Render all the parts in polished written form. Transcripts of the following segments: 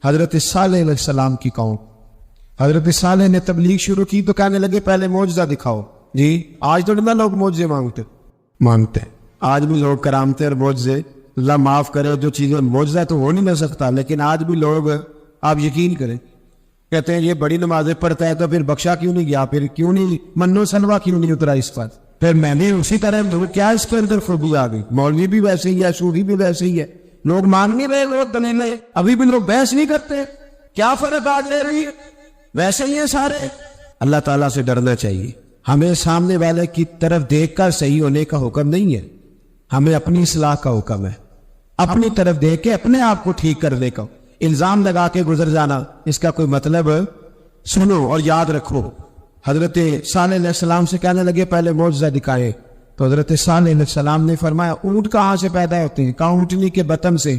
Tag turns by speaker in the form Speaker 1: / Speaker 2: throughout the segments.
Speaker 1: حضرت صالح علیہ السلام کی قوم، حضرت صالح نے تبلیغ شروع کی تو کہنے لگے پہلے معجزہ دکھاؤ. جی آج تو نہ لوگ معجزے مانگتے ہیں، آج بھی لوگ کرامتے اور معجزے، اللہ معاف کرے جو چیزیں معجزہ تو ہو نہیں نہ سکتا، لیکن آج بھی لوگ، آپ یقین کریں، کہتے ہیں یہ بڑی نمازیں پڑھتا ہے تو پھر بخشا کیوں نہیں گیا، پھر کیوں نہیں منو سلوا کیوں نہیں اترا اس پر، پھر میں نے اسی طرح کیا اس کے اندر خوبی آ گئی. مولوی بھی ویسے ہی ہے، صوفی بھی ویسے ہی ہے، لوگ مان نہیں رہے، لوگ دلیلیں ابھی بھی لوگ بحث نہیں کرتے، کیا فرق آ لے رہی ہے، ویسے ہی ہیں سارے. اللہ تعالیٰ سے ڈرنا چاہیے. ہمیں سامنے والے کی طرف دیکھ کر صحیح ہونے کا حکم نہیں ہے، ہمیں اپنی اصلاح کا حکم ہے، اپنی طرف دیکھ کے اپنے آپ کو ٹھیک کرنے کا. الزام لگا کے گزر جانا اس کا کوئی مطلب، سنو اور یاد رکھو. حضرت صالح علیہ السلام سے کہنے لگے پہلے معجزہ دکھائے تو حضرت صالح علیہ السلام نے فرمایا اونٹ کہاں سے پیدا ہوتے ہیں؟ کہا اونٹنی کے بطن سے.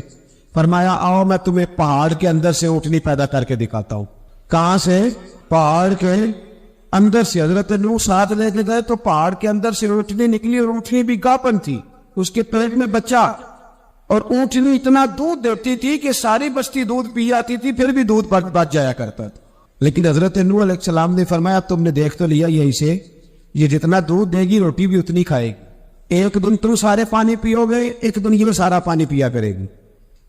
Speaker 1: فرمایا آؤ میں تمہیں پہاڑ کے اندر سے اونٹنی پیدا کر کے دکھاتا ہوں. کہاں سے؟ پہاڑ کے اندر سے. حضرت نوح ساتھ لے کے گئے تو پہاڑ کے اندر سے اونٹنی نکلی، اور اونٹنی بھی گاپن تھی، اس کے پیٹ میں بچہ، اور اونٹنی اتنا دودھ دیتی تھی کہ ساری بستی دودھ پی جاتی تھی، پھر بھی دودھ بچ جایا کرتا تھا. لیکن حضرت نوح علیہ السلام نے فرمایا تم نے دیکھ تو لیا یہی سے، یہ جتنا دودھ دے گی روٹی بھی اتنی کھائے گی. ایک دن تم سارے پانی پیو گے، ایک دن یہ سارا پانی پیا کرے گی.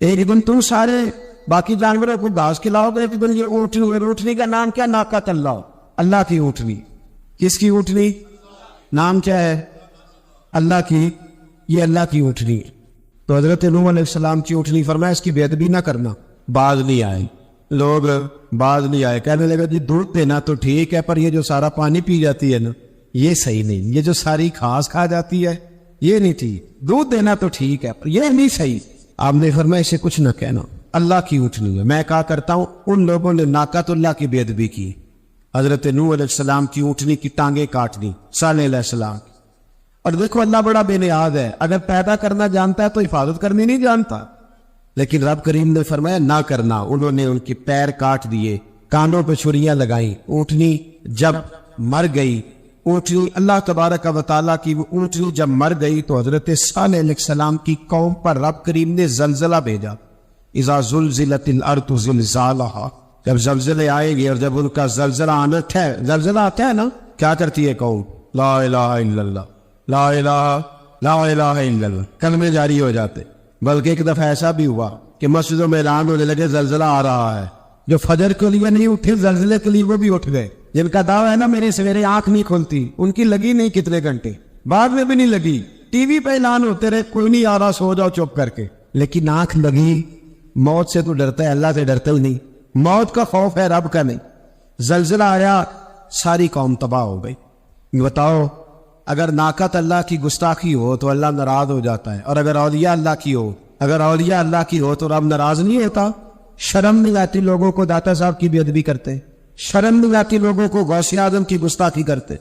Speaker 1: ایک دن تم سارے باقی جانوروں کو گھاس کھلاؤ گے، ایک دن یہ اونٹنی. اونٹنی کا نام کیا؟ ناقۃ اللہ، اللہ کی اونٹنی. کس کی اونٹنی؟ نام کیا ہے؟ اللہ کی. یہ اللہ کی اونٹنی. تو حضرت نوح علیہ السلام کی اونٹنی. فرمایا اس کی بے ادبی نہ کرنا. باز نہیں آئے لوگ، باز نہیں آئے. کہنے لگا جی دودھ دینا تو ٹھیک ہے، پر یہ جو سارا پانی پی جاتی ہے نا یہ صحیح نہیں، یہ جو ساری گھاس کھا جاتی ہے یہ نہیں ٹھیک. دودھ دینا تو ٹھیک ہے پر یہ نہیں صحیح. آپ نے فرمایا اسے کچھ نہ کہنا، اللہ کی اونٹنی ہے. میں کہا کرتا ہوں ان لوگوں نے ناقۃ اللہ کی بے ادبی کی. حضرت نوح علیہ السلام کی اونٹنی کی ٹانگیں کاٹ دی صالح علیہ السلام. اور دیکھو اللہ بڑا بے نیاز ہے، اگر پیدا کرنا جانتا ہے تو حفاظت کرنی نہیں جانتا. لیکن رب کریم نے فرمایا نہ کرنا. انہوں نے ان کے پیر کاٹ دیے، کانوں پہ چھریاں لگائیں. اونٹنی جب مر گئی، اونٹنی اللہ تبارک و تعالیٰ کی وہ اونٹنی جب مر گئی تو حضرت صالح علیہ السلام کی قوم پر رب کریم نے زلزلہ بھیجا. اذا زلزلت الارض زلزالہا، جب زلزلے آئے گے اور جب ان کا زلزلہ آنا ہے، زلزلہ آتا ہے نا، کیا کرتی ہے قوم؟ لا الہ الا اللہ، لا الہ لا الہ الا اللہ، کلمے جاری ہو جاتے. بلکہ ایک دفعہ ایسا بھی ہوا کہ مسجدوں میں اعلان ہونے لگے زلزلہ آ رہا ہے. جو فجر کے لیے نہیں اٹھے زلزلے کے لیے وہ بھی اٹھ گئے. جن کا دعویٰ ہے نا میرے سویرے آنکھ نہیں کھلتی، ان کی لگی نہیں کتنے گھنٹے، بعد میں بھی نہیں لگی. ٹی وی پہ اعلان ہوتے رہے کوئی نہیں آ رہا، سو جاؤ چپ کر کے. لیکن آنکھ لگی. موت سے تو ڈرتا ہے، اللہ سے ڈرتا ہی نہیں. موت کا خوف ہے، رب کا نہیں. زلزلہ آیا، ساری قوم تباہ ہو گئی. بتاؤ اگر ناقۃ اللہ کی گستاخی ہو تو اللہ ناراض ہو جاتا ہے، اور اگر اولیاء اللہ کی ہو، اگر اولیاء اللہ کی ہو تو رب ناراض نہیں ہوتا. شرم نہیں آتی لوگوں کو داتا صاحب کی بے ادبی کرتے، شرم نہیں آتی لوگوں کو غوث اعظم کی گستاخی کرتے،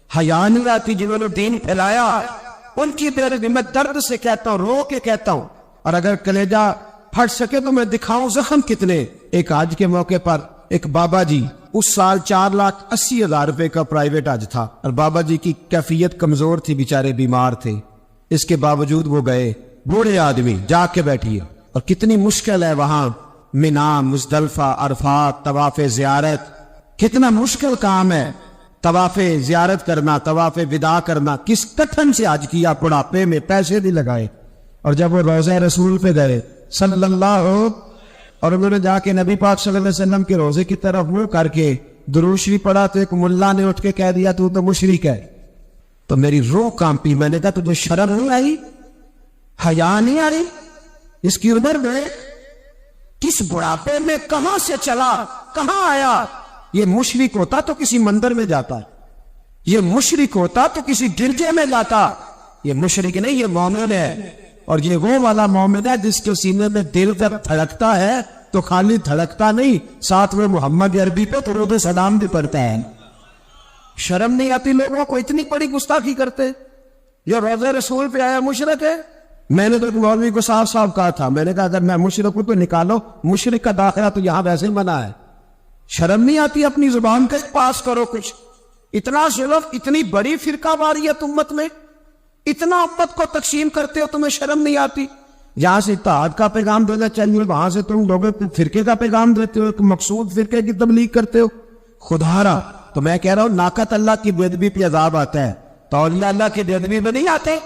Speaker 1: حیا نہیں آتی جنہوں نے دین پھیلایا ان کی بے ادبی. میں درد سے کہتا ہوں، رو کے کہتا ہوں، اور اگر کلیجہ پھٹ سکے تو میں دکھاؤں زخم کتنے. ایک حج کے موقع پر ایک بابا جی، اس سال 4,80,000 روپے کا پرائیویٹ حج تھا، اور بابا جی کی کیفیت کمزور تھی، بیچارے بیمار تھے. اس کے باوجود وہ گئے، بوڑھے آدمی، جا کے بیٹھیے. اور کتنی مشکل ہے وہاں منا، مزدلفہ، عرفات، طواف زیارت، کتنا مشکل کام ہے طواف زیارت کرنا، طواف وداع کرنا. کس کٹھن سے حج کیا، بڑھاپے میں پیسے بھی لگائے. اور جب وہ روضہ رسول پہ گئے صلی اللہ، اور انہوں نے جا کے نبی پاک صلی اللہ علیہ وسلم کے روزے کی طرف منہ کر کے درود شریف پڑھا تو ایک ملا نے اٹھ کے کہہ دیا تو مشرک ہے. تو میری روح کانپی. میں نے کہا تجھے شرم نہیں آئی، حیا نہیں آ رہی؟ اس کی ادھر میں کس بڑھاپے میں کہاں سے چلا، کہاں آیا؟ یہ مشرک ہوتا تو کسی مندر میں جاتا، یہ مشرک ہوتا تو کسی گرجے میں جاتا. یہ مشرک نہیں، یہ مومن ہے. اور یہ وہ والا مومن ہے جس کے سینے میں دل جب دھڑکتا ہے تو خالی دھڑکتا نہیں، ساتھ میں محمد عربی پہ درود سلام بھی پڑھتا ہے. شرم نہیں آتی لوگوں کو؟ اتنی بڑی گستاخی کرتے. یہ روضہ رسول پہ آیا مشرک ہے. میں نے تو ایک مولوی کو صاف صاف کہا تھا، میں نے کہا اگر میں مشرک ہوں تو نکالو، مشرک کا داخلہ تو یہاں ویسے منع ہے. شرم نہیں آتی؟ اپنی زبان کا پاس کرو کچھ. اتنا ظلم، اتنی بڑی فرقہ واریت امت میں، اتنا امت کو تقسیم کرتے ہو، تمہیں شرم نہیں آتی؟ یہاں سے اتحاد کا پیغام دینا چاہیے، وہاں سے تم لوگوں کو فرقے کا پیغام دیتے ہو، ایک مقصود فرقے کی تبلیغ کرتے ہو. خدا را تو میں کہہ رہا ہوں ناقت اللہ کی بے ادبی پہ عذاب آتا ہے، تو اولیاء اللہ کی بے ادبی میں نہیں آتے.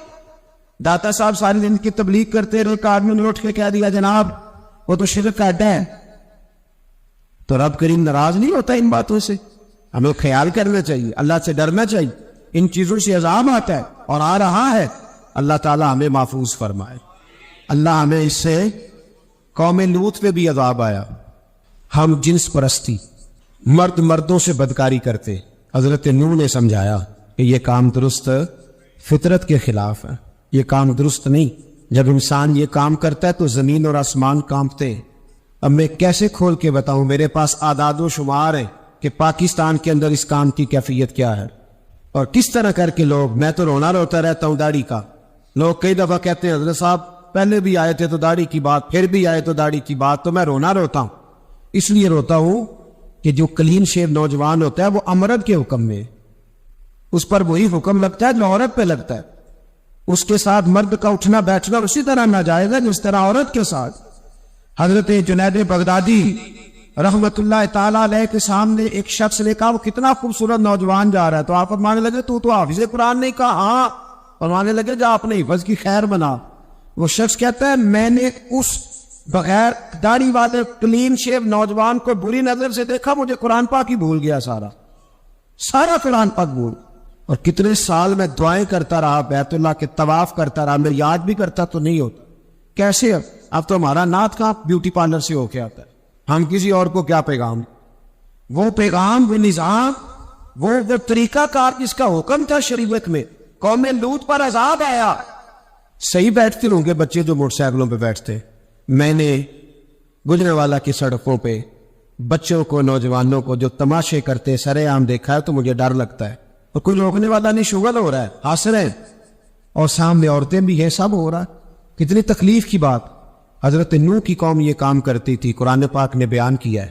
Speaker 1: داتا صاحب ساری دن کی تبلیغ کرتے رہے، ایک آدمی نے اٹھ کے کہہ دیا جناب وہ تو شرک کا اڈا ہے، تو رب کریم ناراض نہیں ہوتا ان باتوں سے؟ ہمیں خیال کرنا چاہیے، اللہ سے ڈرنا چاہیے. ان چیزوں سے عذاب آتا ہے اور آ رہا ہے، اللہ تعالیٰ ہمیں محفوظ فرمائے. اللہ ہمیں اس سے قوم لوط پہ بھی عذاب آیا. ہم جنس پرستی، مرد مردوں سے بدکاری کرتے. حضرت نوح نے سمجھایا کہ یہ کام درست فطرت کے خلاف ہے، یہ کام درست نہیں. جب انسان یہ کام کرتا ہے تو زمین اور آسمان کانپتے. اب میں کیسے کھول کے بتاؤں، میرے پاس اعداد و شمار ہیں کہ پاکستان کے اندر اس کام کی کیفیت کیا ہے اور کس طرح کر کے لوگ. میں تو رونا روتا رہتا ہوں داڑھی کا. لوگ کئی دفعہ کہتے ہیں حضرت صاحب پہلے بھی آئے تھے تو داڑھی کی بات، پھر بھی آئے تو داڑھی کی بات. تو میں رونا روتا ہوں، اس لیے روتا ہوں کہ جو کلین شیو نوجوان ہوتا ہے وہ امرد کے حکم میں، اس پر وہی حکم لگتا ہے جو عورت پہ لگتا ہے. اس کے ساتھ مرد کا اٹھنا بیٹھنا اسی طرح ناجائز ہے جس طرح عورت کے ساتھ. حضرت جنید بغدادی رحمت اللہ تعالیٰ علیہ کے سامنے ایک شخص نے کہا وہ کتنا خوبصورت نوجوان جا رہا ہے، تو آپ فرمانے لگے تو حافظ قرآن نہیں کہا؟ ہاں. فرمانے لگے جا اپنے حفظ کی خیر بنا. وہ شخص کہتا ہے میں نے اس بغیر داڑھی والے کلین شیو نوجوان کو بری نظر سے دیکھا، مجھے قرآن پاک ہی بھول گیا، سارا قرآن پاک بھول. اور کتنے سال میں دعائیں کرتا رہا، بیت اللہ کے طواف کرتا رہا، میں یاد بھی کرتا تو نہیں ہوتا. کیسے اب تو ہمارا نعت کا بیوٹی پارلر سے ہو کے آتا ہے. ہم کسی اور کو کیا پیغام، وہ پیغام، وہ نظام، وہ طریقہ کار جس کا حکم تھا شریعت میں. قوم لوط پر عذاب آیا. صحیح بیٹھتے ہوں گے بچے جو موٹر سائیکلوں پہ بیٹھتے. میں نے گجرانوالہ کی سڑکوں پہ بچوں کو، نوجوانوں کو جو تماشے کرتے سرے عام دیکھا ہے تو مجھے ڈر لگتا ہے. اور کوئی روکنے والا نہیں، شغل ہو رہا ہے، ہنس رہے ہیں، اور سامنے عورتیں بھی ہیں، سب ہو رہا ہے. کتنی تکلیف کی بات. حضرت نوح کی قوم یہ کام کرتی تھی، قرآن پاک نے بیان کیا ہے.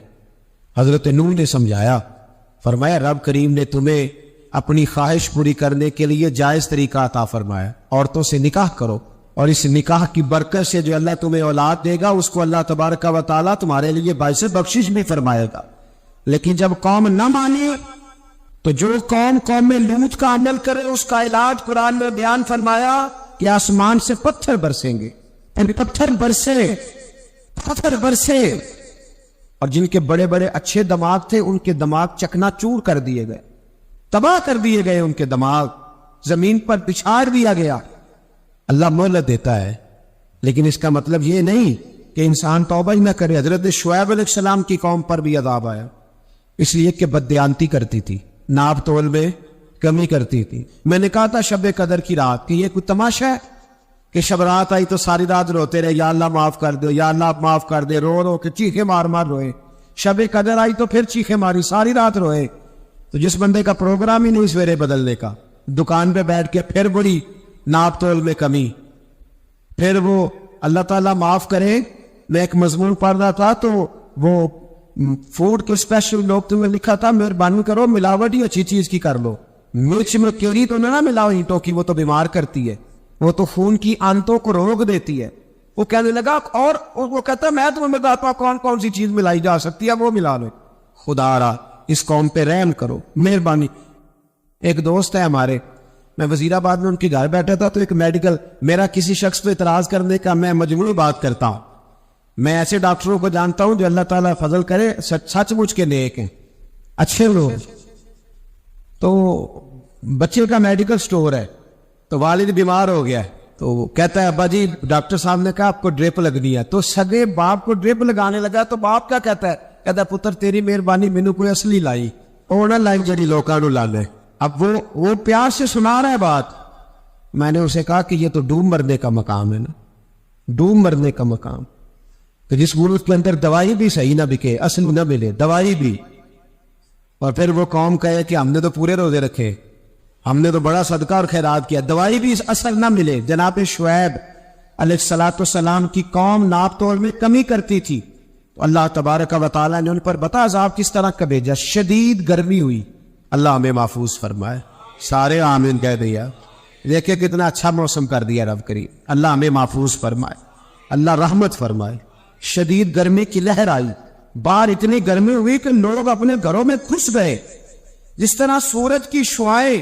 Speaker 1: حضرت نوح نے سمجھایا، فرمایا رب کریم نے تمہیں اپنی خواہش پوری کرنے کے لیے جائز طریقہ عطا فرمایا، عورتوں سے نکاح کرو، اور اس نکاح کی برکت سے جو اللہ تمہیں اولاد دے گا اس کو اللہ تبارک و تعالیٰ تمہارے لیے باعث بخشش بھی فرمائے گا. لیکن جب قوم نہ مانے تو جو قوم لوط کا عمل کرے اس کا علاج قرآن میں بیان فرمایا کہ آسمان سے پتھر برسیں گے. پتھر برسے اور جن کے بڑے بڑے اچھے دماغ تھے ان کے دماغ چکنا چور کر دیے گئے، تباہ کر دیے گئے، ان کے دماغ زمین پر بچھاڑ دیا گیا. اللہ مہلت دیتا ہے لیکن اس کا مطلب یہ نہیں کہ انسان توبہ ہی نہ کرے. حضرت شعیب علیہ السلام کی قوم پر بھی عذاب آیا، اس لیے کہ بددیانتی کرتی تھی، ناپ تول میں کمی کرتی تھی. میں نے کہا تھا شب قدر کی رات کہ یہ کوئی تماشا ہے کہ شب رات آئی تو ساری رات روتے رہے یا اللہ معاف کر دو، یا اللہ معاف کر دے، رو رو کے چیخے مار مار روئے. شب قدر آئی تو پھر چیخے ماری، ساری رات روئے. تو جس بندے کا پروگرام ہی نہیں سویرے بدلنے کا، دکان پہ بیٹھ کے پھر بڑی ناپ تول میں کمی، پھر وہ اللہ تعالیٰ معاف کرے. میں ایک مضمون پڑھ رہا تھا تو وہ فوڈ کے اسپیشل لوگ تمہیں لکھا تھا مہربانی کرو ملاوٹ ہی اچھی چیز کی کر لو، مرچ میں کیوری تو نہ ملاؤ اینٹوں کی، وہ تو بیمار کرتی ہے، وہ تو خون کی آنتوں کو روک دیتی ہے. وہ کہنے لگا، اور وہ کہتا ہے میں تمہیں بتاتا ہوں کون کون سی چیز ملائی جا سکتی ہے، وہ ملا لو. خدا را اس قوم پہ رحم کرو، مہربانی. ایک دوست ہے ہمارے، میں وزیر آباد میں ان کے گھر بیٹھا تھا تو ایک میڈیکل، میرا کسی شخص پہ اعتراض کرنے کا میں مجموعی بات کرتا ہوں. میں ایسے ڈاکٹروں کو جانتا ہوں جو اللہ تعالیٰ فضل کرے سچ مچ کے نیک ہیں، اچھے لوگ. تو بچے کا میڈیکل سٹور ہے تو والد بیمار ہو گیا ہے تو وہ کہتا ہے ابا جی ڈاکٹر صاحب نے کہا آپ کو ڈرپ لگنی ہے. تو سگے باپ کو ڈرپ لگانے لگا تو باپ کیا کہتا ہے پتر تیری مہربانی مینو کوئی اصلی لائی اور نہ لائی جڑی لوکاں نو لا لے. اب وہ پیار سے سنا رہا ہے بات. میں نے اسے کہا کہ یہ تو ڈوب مرنے کا مقام ہے نا، ڈوب مرنے کا مقام، کہ جس ملک کے اندر دوائی بھی صحیح نہ بکے، اصل نہ ملے دوائی بھی، اور پھر وہ قوم کہے کہ ہم نے تو پورے روزے رکھے، ہم نے تو بڑا صدقہ اور خیرات کیا، دوائی بھی اثر نہ ملے. جناب شعیب علیہ السلام کی قوم ناپ تول میں کمی کرتی تھی تو اللہ تبارک و تعالیٰ نے ان پر بتا عذاب کس طرح کا بھیجا. شدید گرمی ہوئی. اللہ ہمیں محفوظ فرمائے. سارے آمین کہہ دیا. دیکھیں کتنا اچھا موسم کر دیا رب کریم. اللہ ہمیں محفوظ فرمائے. اللہ رحمت فرمائے. شدید گرمی کی لہر آئی, باہر اتنی گرمی ہوئی کہ لوگ اپنے گھروں میں گھس گئے. جس طرح سورج کی شعاعیں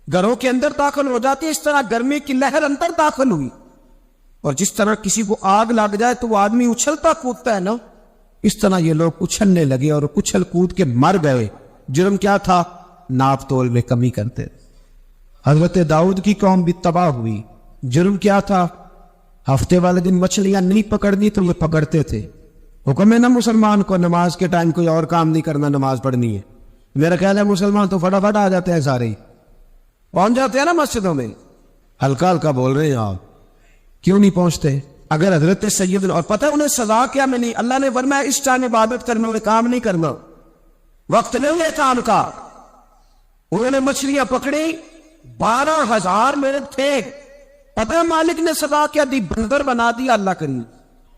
Speaker 1: گھروں کے اندر داخل ہو جاتی ہے, اس طرح گرمی کی لہر اندر داخل ہوئی. اور جس طرح کسی کو آگ لگ جائے تو وہ آدمی اچھلتا کودتا ہے نا, اس طرح یہ لوگ اچھلنے لگے اور اچھل کود کے مر گئے. جرم کیا تھا؟ ناپ تول میں کمی کرتے. حضرت داؤد کی قوم بھی تباہ ہوئی. جرم کیا تھا؟ ہفتے والے دن مچھلیاں نہیں پکڑنی تو وہ پکڑتے تھے. حکم ہے نا مسلمان کو نماز کے ٹائم کوئی اور کام نہیں کرنا, نماز پڑھنی ہے. میرا خیال ہے مسلمان تو فٹافٹ آ جاتے ہیں, سارے پہنچ جاتے ہیں نا مسجدوں میں. ہلکا ہلکا بول رہے ہیں آپ, کیوں نہیں پہنچتے؟ اگر حضرت سید, اور پتہ انہیں سزا کیا ملی؟ اللہ نے فرمایا اس ٹائم عبادت کرنے میں کام نہیں کرنا, وقت نہیں ہے کام کا. انہوں نے مچھلیاں پکڑی, 12,000 منٹ تھے. پتہ مالک نے سزا کیا دی؟ بندر بنا دیا. اللہ کریم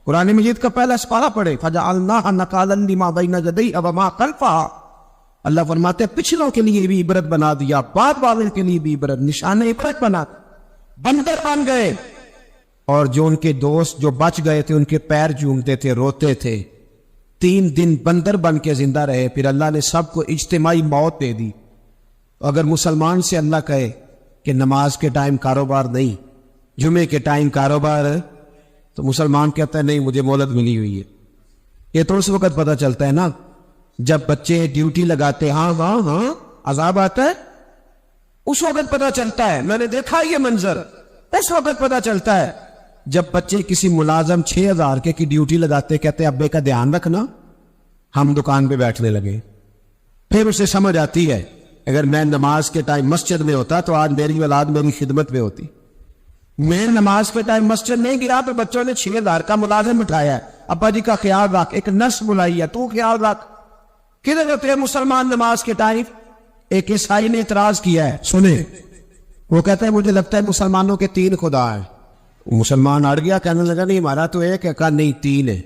Speaker 1: قرآن مجید کا پہلا سپارہ پڑھے, فَجَعَلْنَاهَا نَكَالًا لِمَا بَيْنَ يَدَيْهَا وَمَا خَلْفَهَا. اللہ فرماتے ہیں پچھلوں کے لیے بھی عبرت بنا دیا, بعد والوں کے لیے بھی عبرت, نشان عبرت بنا. بندر بن گئے, اور جو ان کے دوست جو بچ گئے تھے ان کے پیر چومتے تھے, روتے تھے. 3 دن بندر بن کے زندہ رہے. پھر اللہ نے سب کو اجتماعی موت دے دی. اگر مسلمان سے اللہ کہے کہ نماز کے ٹائم کاروبار نہیں, جمعے کے ٹائم کاروبار, تو مسلمان کہتا ہے نہیں مجھے مہلت ملی ہوئی ہے. یہ تو اس وقت پتہ چلتا ہے نا جب بچے ڈیوٹی لگاتے, ہاں ہاں ہاں عذاب آتا ہے, اس وقت پتہ چلتا ہے. میں نے دیکھا یہ منظر, اس وقت پتہ چلتا ہے جب بچے کسی ملازم 6,000 کی ڈیوٹی لگاتے, کہتے ابے کا دھیان رکھنا, ہم دکان پہ بیٹھنے لگے. پھر اسے سمجھ آتی ہے اگر میں نماز کے ٹائم مسجد میں ہوتا تو آج میری اولاد میری خدمت میں ہوتی. میں نماز کے ٹائم مسجد نہیں گرا تو بچوں نے 6,000 کا ملازم اٹھایا ہے, ابا جی کا خیال رکھ, ایک نرس بلائی ہے, تو خیال رکھ. کدھر ہوتے ہیں مسلمان نماز کے ٹائم؟ ایک عیسائی نے اعتراض کیا ہے, سنیں, وہ کہتا ہے مجھے لگتا ہے مسلمانوں کے 3 خدا ہیں. مسلمان اڑ گیا, کہنے لگا نہیں ہمارا تو ایک ہے. کہا نہیں 3 ہے.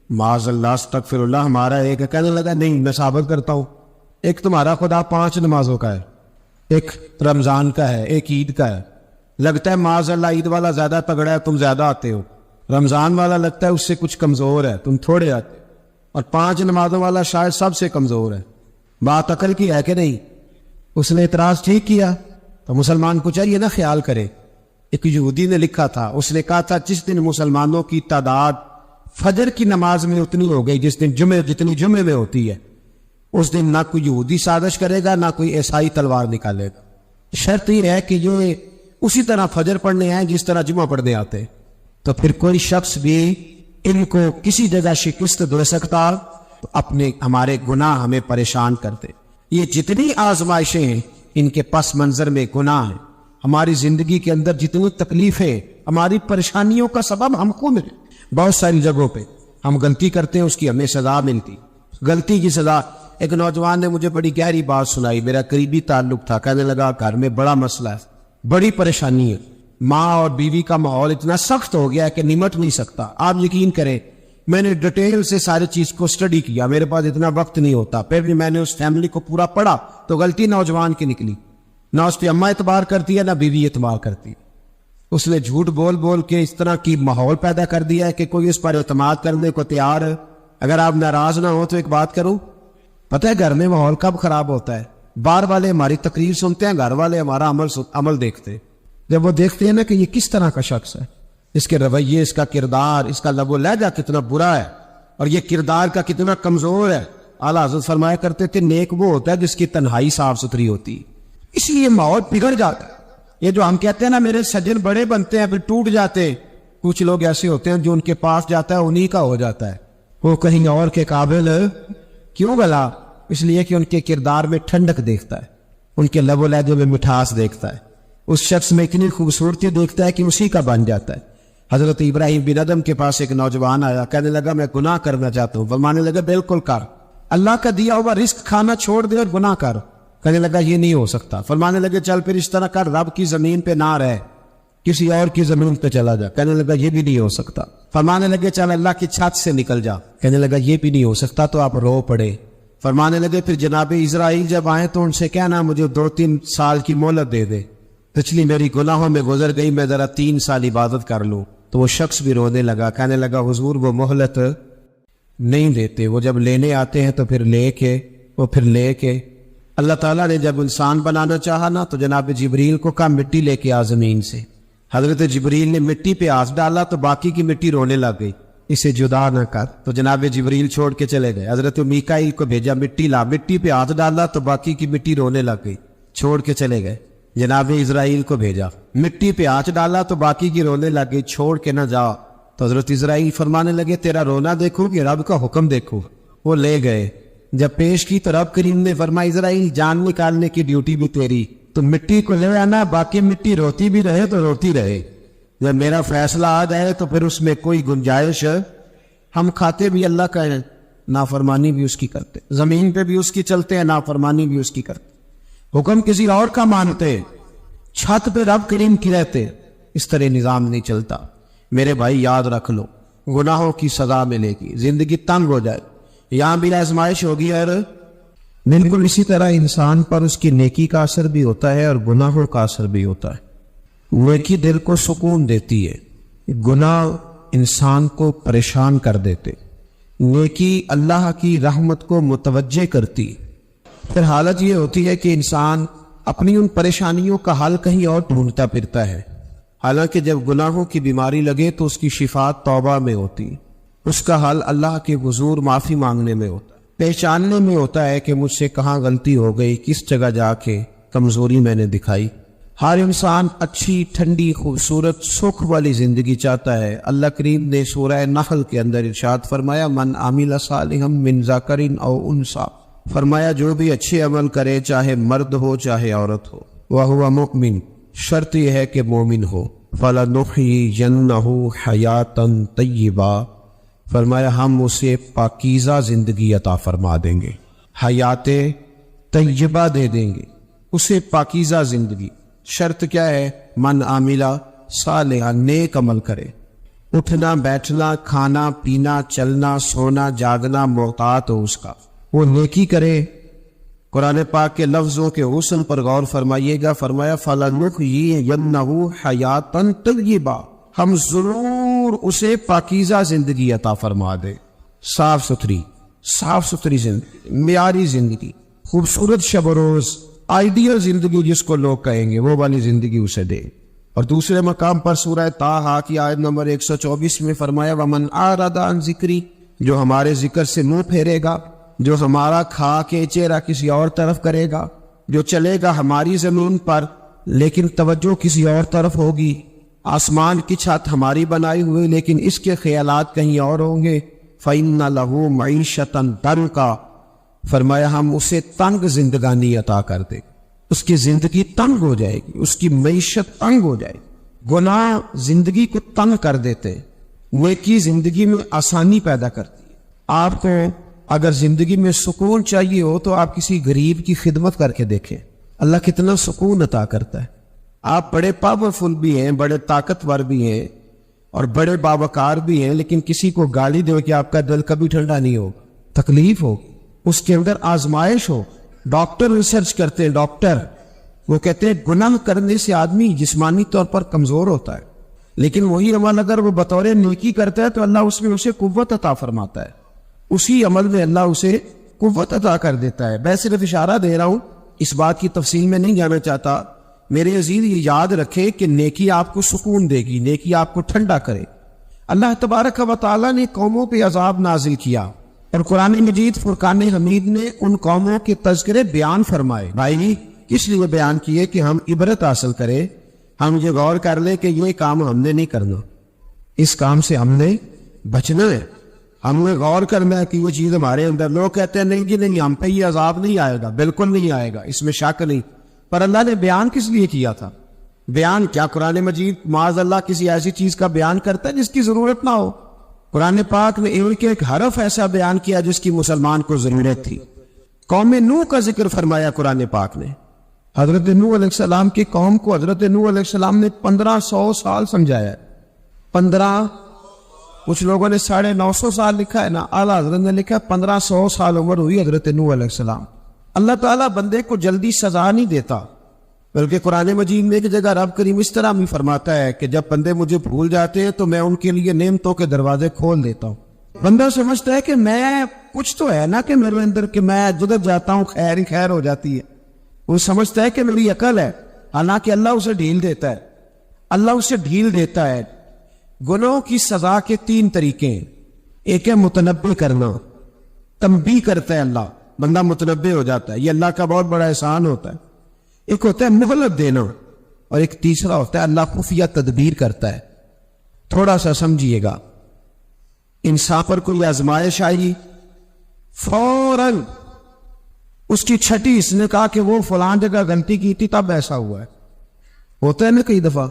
Speaker 1: معاذ اللہ استغفر اللہ, ہمارا ایک ہے. کہنے لگا نہیں میں ثابت کرتا ہوں, ایک تمہارا خدا 5 نمازوں کا ہے, ایک رمضان کا ہے, ایک عید کا ہے. لگتا ہے معاذ اللہ عید والا زیادہ تگڑا ہے, تم زیادہ آتے ہو. رمضان والا لگتا ہے اس سے کچھ کمزور ہے, تم تھوڑے آتے. اور 5 نمازوں والا شاید سب سے کمزور ہے. بات عقل کی ہے کہ نہیں؟ اس نے اعتراض ٹھیک کیا. تو مسلمان کو چاہیے نا خیال کرے. ایک یہودی نے لکھا تھا, اس نے کہا تھا جس دن مسلمانوں کی تعداد فجر کی نماز میں اتنی ہو گئی جس دن جتنی جمعے میں ہوتی ہے, اس دن نہ کوئی یہودی سازش کرے گا نہ کوئی عیسائی تلوار نکالے گا. شرط یہ ہے کہ جو اسی طرح فجر پڑھنے آئے جس طرح جمعہ پڑھنے آتے. تو پھر کوئی شخص بھی ان کو کسی جگہ شکست دے سکتا تو اپنے ہمارے گناہ ہمیں پریشان کرتے. یہ جتنی آزمائشیں ہیں ان کے پس منظر میں گناہ ہیں. ہماری زندگی کے اندر جتنی تکلیفیں, ہماری پریشانیوں کا سبب ہم کو ملے. بہت ساری جگہوں پہ ہم غلطی کرتے ہیں, اس کی ہمیں سزا ملتی. غلطی کی سزا. ایک نوجوان نے مجھے بڑی گہری بات سنائی, میرا قریبی تعلق تھا. کہنے لگا گھر میں بڑا مسئلہ ہے, بڑی پریشانی ہے, ماں اور بیوی کا ماحول اتنا سخت ہو گیا ہے کہ نمٹ نہیں سکتا. آپ یقین کریں میں نے ڈیٹیل سے ساری چیز کو اسٹڈی کیا, میرے پاس اتنا وقت نہیں ہوتا. پھر بھی میں نے اس فیملی کو پورا پڑھا تو غلطی نوجوان کی نکلی. نہ اس پہ اماں اعتبار کرتی ہے نہ بیوی اعتبار کرتی ہے. اس نے جھوٹ بول بول کے اس طرح کی ماحول پیدا کر دیا ہے کہ کوئی اس پر اعتماد کرنے کو تیار ہے. اگر آپ ناراض نہ ہو تو ایک بات کروں, پتہ ہے گھر میں ماحول کب خراب ہوتا ہے؟ باہر والے ہماری تقریر سنتے ہیں, گھر والے ہمارا عمل دیکھتے ہیں. جب وہ دیکھتے ہیں نا کہ یہ کس طرح کا شخص ہے, اس کے رویے, اس کا کردار, اس کا لب و لہجہ کتنا برا ہے اور یہ کردار کا کتنا کمزور ہے. اعلیٰ حضرت فرمایا کرتے تھے نیک وہ ہوتا ہے جس کی تنہائی صاف ستھری ہوتی, اس لیے ماحول بگڑ جاتا ہے. یہ جو ہم کہتے ہیں نا میرے سجن بڑے بنتے ہیں پھر ٹوٹ جاتے, کچھ لوگ ایسے ہوتے ہیں جو ان کے پاس جاتا ہے انہی کا ہو جاتا ہے. وہ کہیں اور کے قابل کیوں گلا؟ اس لیے کہ ان کے کردار میں ٹھنڈک دیکھتا ہے, ان کے لب و لہجے میں مٹھاس دیکھتا ہے, اس شخص میں اتنی خوبصورتی دیکھتا ہے کہ اسی کا بن جاتا ہے. حضرت ابراہیم بن ادم کے پاس ایک نوجوان آیا, کہنے لگا میں گناہ کرنا چاہتا ہوں. فرمانے لگا بالکل کر, اللہ کا دیا ہوا رزق کھانا چھوڑ دے اور گناہ کر. کہنے لگا یہ نہیں ہو سکتا. فرمانے لگے چل پھر اس طرح کر, رب کی زمین پہ نہ رہ, کسی اور کی زمین پہ چلا جا. کہنے لگا یہ بھی نہیں ہو سکتا. فرمانے لگے چل اللہ کی چھت سے نکل جا. کہنے لگا یہ بھی نہیں ہو سکتا. تو آپ رو پڑے. فرمانے لگے پھر جناب اسرائیل جب آئے تو ان سے کہنا مجھے 2-3 سال کی مہلت دے دے, پچھلی میری گناہوں میں گزر گئی, میں ذرا 3 سال عبادت کر لوں. تو وہ شخص بھی رونے لگا، کہنے لگا حضور وہ مہلت نہیں دیتے، وہ جب لینے آتے ہیں تو پھر لے کے اللہ تعالیٰ نے جب انسان بنانا چاہا نا تو جناب جبریل کو کہا مٹی لے کے آ زمین سے. حضرت جبریل نے مٹی پہ ہاتھ ڈالا تو باقی کی مٹی رونے لگ گئی، اسے جدا نہ کر. تو جناب جبریل چھوڑ کے چلے گئے. حضرت میکائیل کو بھیجا مٹی لا، مٹی پہ ہاتھ ڈالا تو باقی کی مٹی رونے لگ گئی، چھوڑ کے چلے گئے. جناب اسرائیل کو بھیجا، مٹی پہ ہاتھ ڈالا تو باقی کی رونے لگ گئی، چھوڑ کے نہ جا. تو حضرت اسرائیل فرمانے لگے تیرا رونا دیکھو کہ رب کا حکم دیکھو. وہ لے گئے، جب پیش کی تو رب کریم نے فرمایا اسرائیل جان نکالنے کی ڈیوٹی بھی تیری، تو مٹی کو لے آنا، باقی مٹی روتی بھی رہے تو روتی رہے. جب میرا فیصلہ آ جائے تو پھر اس میں کوئی گنجائش، ہم کھاتے بھی اللہ کا ہے، نافرمانی بھی اس کی کرتے، زمین پہ بھی اس کی چلتے ہیں، نافرمانی بھی اس کی کرتے، حکم کسی اور کا مانتے، چھت پہ رب کریم کی رہتے. اس طرح نظام نہیں چلتا. میرے بھائی یاد رکھ لو، گناہوں کی سزا ملے گی، زندگی تنگ ہو جائے، یہاں بھی آزمائش ہوگی. اور بالکل اسی طرح انسان پر اس کی نیکی کا اثر بھی ہوتا ہے اور گناہوں کا اثر بھی ہوتا ہے. نیکی دل کو سکون دیتی ہے، گناہ انسان کو پریشان کر دیتے. نیکی اللہ کی رحمت کو متوجہ کرتی. پھر حالت یہ ہوتی ہے کہ انسان اپنی ان پریشانیوں کا حل کہیں اور ڈھونڈتا پھرتا ہے، حالانکہ جب گناہوں کی بیماری لگے تو اس کی شفا توبہ میں ہوتی، اس کا حل اللہ کے حضور معافی مانگنے میں ہوتا ہے، پہچاننے میں ہوتا ہے کہ مجھ سے کہاں غلطی ہو گئی، کس جگہ جا کے کمزوری میں نے دکھائی. ہر انسان اچھی، ٹھنڈی، خوبصورت، سکھ والی زندگی چاہتا ہے. اللہ کریم نے سورہ نحل کے اندر ارشاد فرمایا من عمل صالحا من ذکر او انثی، فرمایا جو بھی اچھے عمل کرے، چاہے مرد ہو چاہے عورت ہو، وہو مؤمن، شرط یہ ہے کہ مومن ہو، فَلَنُحْيِيَنَّهُ حَيَاةً طَيِّبَةً، فرمایا ہم اسے پاکیزہ زندگی عطا فرما دیں گے، حیات طیبہ دے دیں گے اسے، پاکیزہ زندگی. شرط کیا ہے؟ من عاملہ صالحا، نیک عمل کرے، اٹھنا بیٹھنا کھانا پینا چلنا سونا جاگنا محتاط ہو اس کا، وہ نیکی کرے. قرآن پاک کے لفظوں کے حسن پر غور فرمائیے گا. فرمایا فَلَنُحْيِيَنَّهُ حَيَاةً طَيِّبَةً، ہم ضرور اسے پاکیزہ زندگی عطا فرما دے، صاف ستھری زندگی، معیاری زندگی، خوبصورت شب و روز، آئیڈیل زندگی جس کو لوگ کہیں گے، وہ والی زندگی اسے دے. اور دوسرے مقام پر سورہ طٰہٰ کی آیت نمبر 124 میں فرمایا وَمَنْ أَعْرَضَ عَنْ ذِكْرِي، جو ہمارے ذکر سے منہ پھیرے گا، جو ہمارا کھا کے چہرہ کسی اور طرف کرے گا، جو چلے گا ہماری زمین پر لیکن توجہ کسی اور طرف ہوگی، آسمان کی چھت ہماری بنائی ہوئی لیکن اس کے خیالات کہیں اور ہوں گے، فَإِنَّ لَهُ مَعِيشَةً ضَنْكَ، فرمایا ہم اسے تنگ زندگانی عطا کر دیں، اس کی زندگی تنگ ہو جائے گی، اس کی معیشت تنگ ہو جائے گی. گناہ زندگی کو تنگ کر دیتے، نیکی زندگی میں آسانی پیدا کرتی ہے. آپ کو اگر زندگی میں سکون چاہیے ہو تو آپ کسی غریب کی خدمت کر کے دیکھیں، اللہ کتنا سکون عطا کرتا ہے. آپ بڑے پاورفل بھی ہیں، بڑے طاقتور بھی ہیں اور بڑے باوقار بھی ہیں، لیکن کسی کو گالی دو کہ آپ کا دل کبھی ٹھنڈا نہیں ہوگا، تکلیف ہوگی، اس کے اندر آزمائش ہو. ڈاکٹر ریسرچ کرتے ہیں، ڈاکٹر وہ کہتے ہیں گناہ کرنے سے آدمی جسمانی طور پر کمزور ہوتا ہے، لیکن وہی عمل اگر وہ بطور نیکی کرتا ہے تو اللہ اس میں اسے قوت عطا فرماتا ہے، اسی عمل میں اللہ اسے قوت عطا کر دیتا ہے. میں صرف اشارہ دے رہا ہوں، اس بات کی تفصیل میں نہیں جانا چاہتا. میرے عزیز یہ یاد رکھے کہ نیکی آپ کو سکون دے گی، نیکی آپ کو ٹھنڈا کرے. اللہ تبارک و تعالیٰ نے قوموں پہ عذاب نازل کیا اور قرآن مجید فرقان حمید نے ان قوموں کے تذکرے بیان فرمائے. بھائی کس لیے بیان کیے؟ کہ ہم عبرت حاصل کریں، ہم یہ غور کر لیں کہ یہ کام ہم نے نہیں کرنا، اس کام سے ہم نے بچنا ہے، ہم نے غور کرنا ہے کہ وہ چیز ہمارے اندر. لوگ کہتے ہیں نہیں جی نہیں، ہم پہ یہ عذاب نہیں آئے گا، بالکل نہیں آئے گا، اس میں شک نہیں. پر اللہ نے بیان کس لیے کیا تھا؟ بیان کیا قرآن مجید معاذ اللہ کسی ایسی چیز کا بیان کرتا ہے جس کی ضرورت نہ ہو؟ قرآن پاک نے ایک حرف ایسا بیان کیا جس کی مسلمان کو ضرورت تھی. قوم نوح کا ذکر فرمایا قرآن پاک نے. حضرت نوح علیہ السلام کی قوم کو حضرت نوح علیہ السلام نے 1500 سال سمجھایا ہے. 15، کچھ لوگوں نے 950 سال لکھا ہے نا، اعلیٰ حضرت نے لکھا 1500 سال عمر ہوئی حضرت نوح علیہ السلام. اللہ تعالیٰ بندے کو جلدی سزا نہیں دیتا، بلکہ قرآن مجید میں ایک جگہ رب کریم اس طرح بھی فرماتا ہے کہ جب بندے مجھے بھول جاتے ہیں تو میں ان کے لیے نعمتوں کے دروازے کھول دیتا ہوں. بندہ سمجھتا ہے کہ میں کچھ تو ہے نا کہ میرے اندر کہ میں جدھر جاتا ہوں خیر ہی خیر ہو جاتی ہے. وہ سمجھتا ہے کہ میری عقل ہے، حالانکہ اللہ اسے ڈھیل دیتا ہے. اللہ اسے ڈھیل دیتا ہے. گناہوں کی سزا کے 3 طریقے ہیں. ایک ہے متنبع کرنا، تنبیہ کرتا ہے اللہ، بندہ متنبع ہو جاتا ہے، یہ اللہ کا بہت بڑا احسان ہوتا ہے. ایک ہوتا ہے مہلت دینا، اور ایک تیسرا ہوتا ہے اللہ خفیہ تدبیر کرتا ہے. تھوڑا سا سمجھیے گا، انسان پر کوئی آزمائش آئی، فوراً اس کی چھٹی اس نے کہا کہ وہ فلان جگہ غلطی کی تھی تب ایسا ہوا ہے. ہوتا ہے نا کئی دفعہ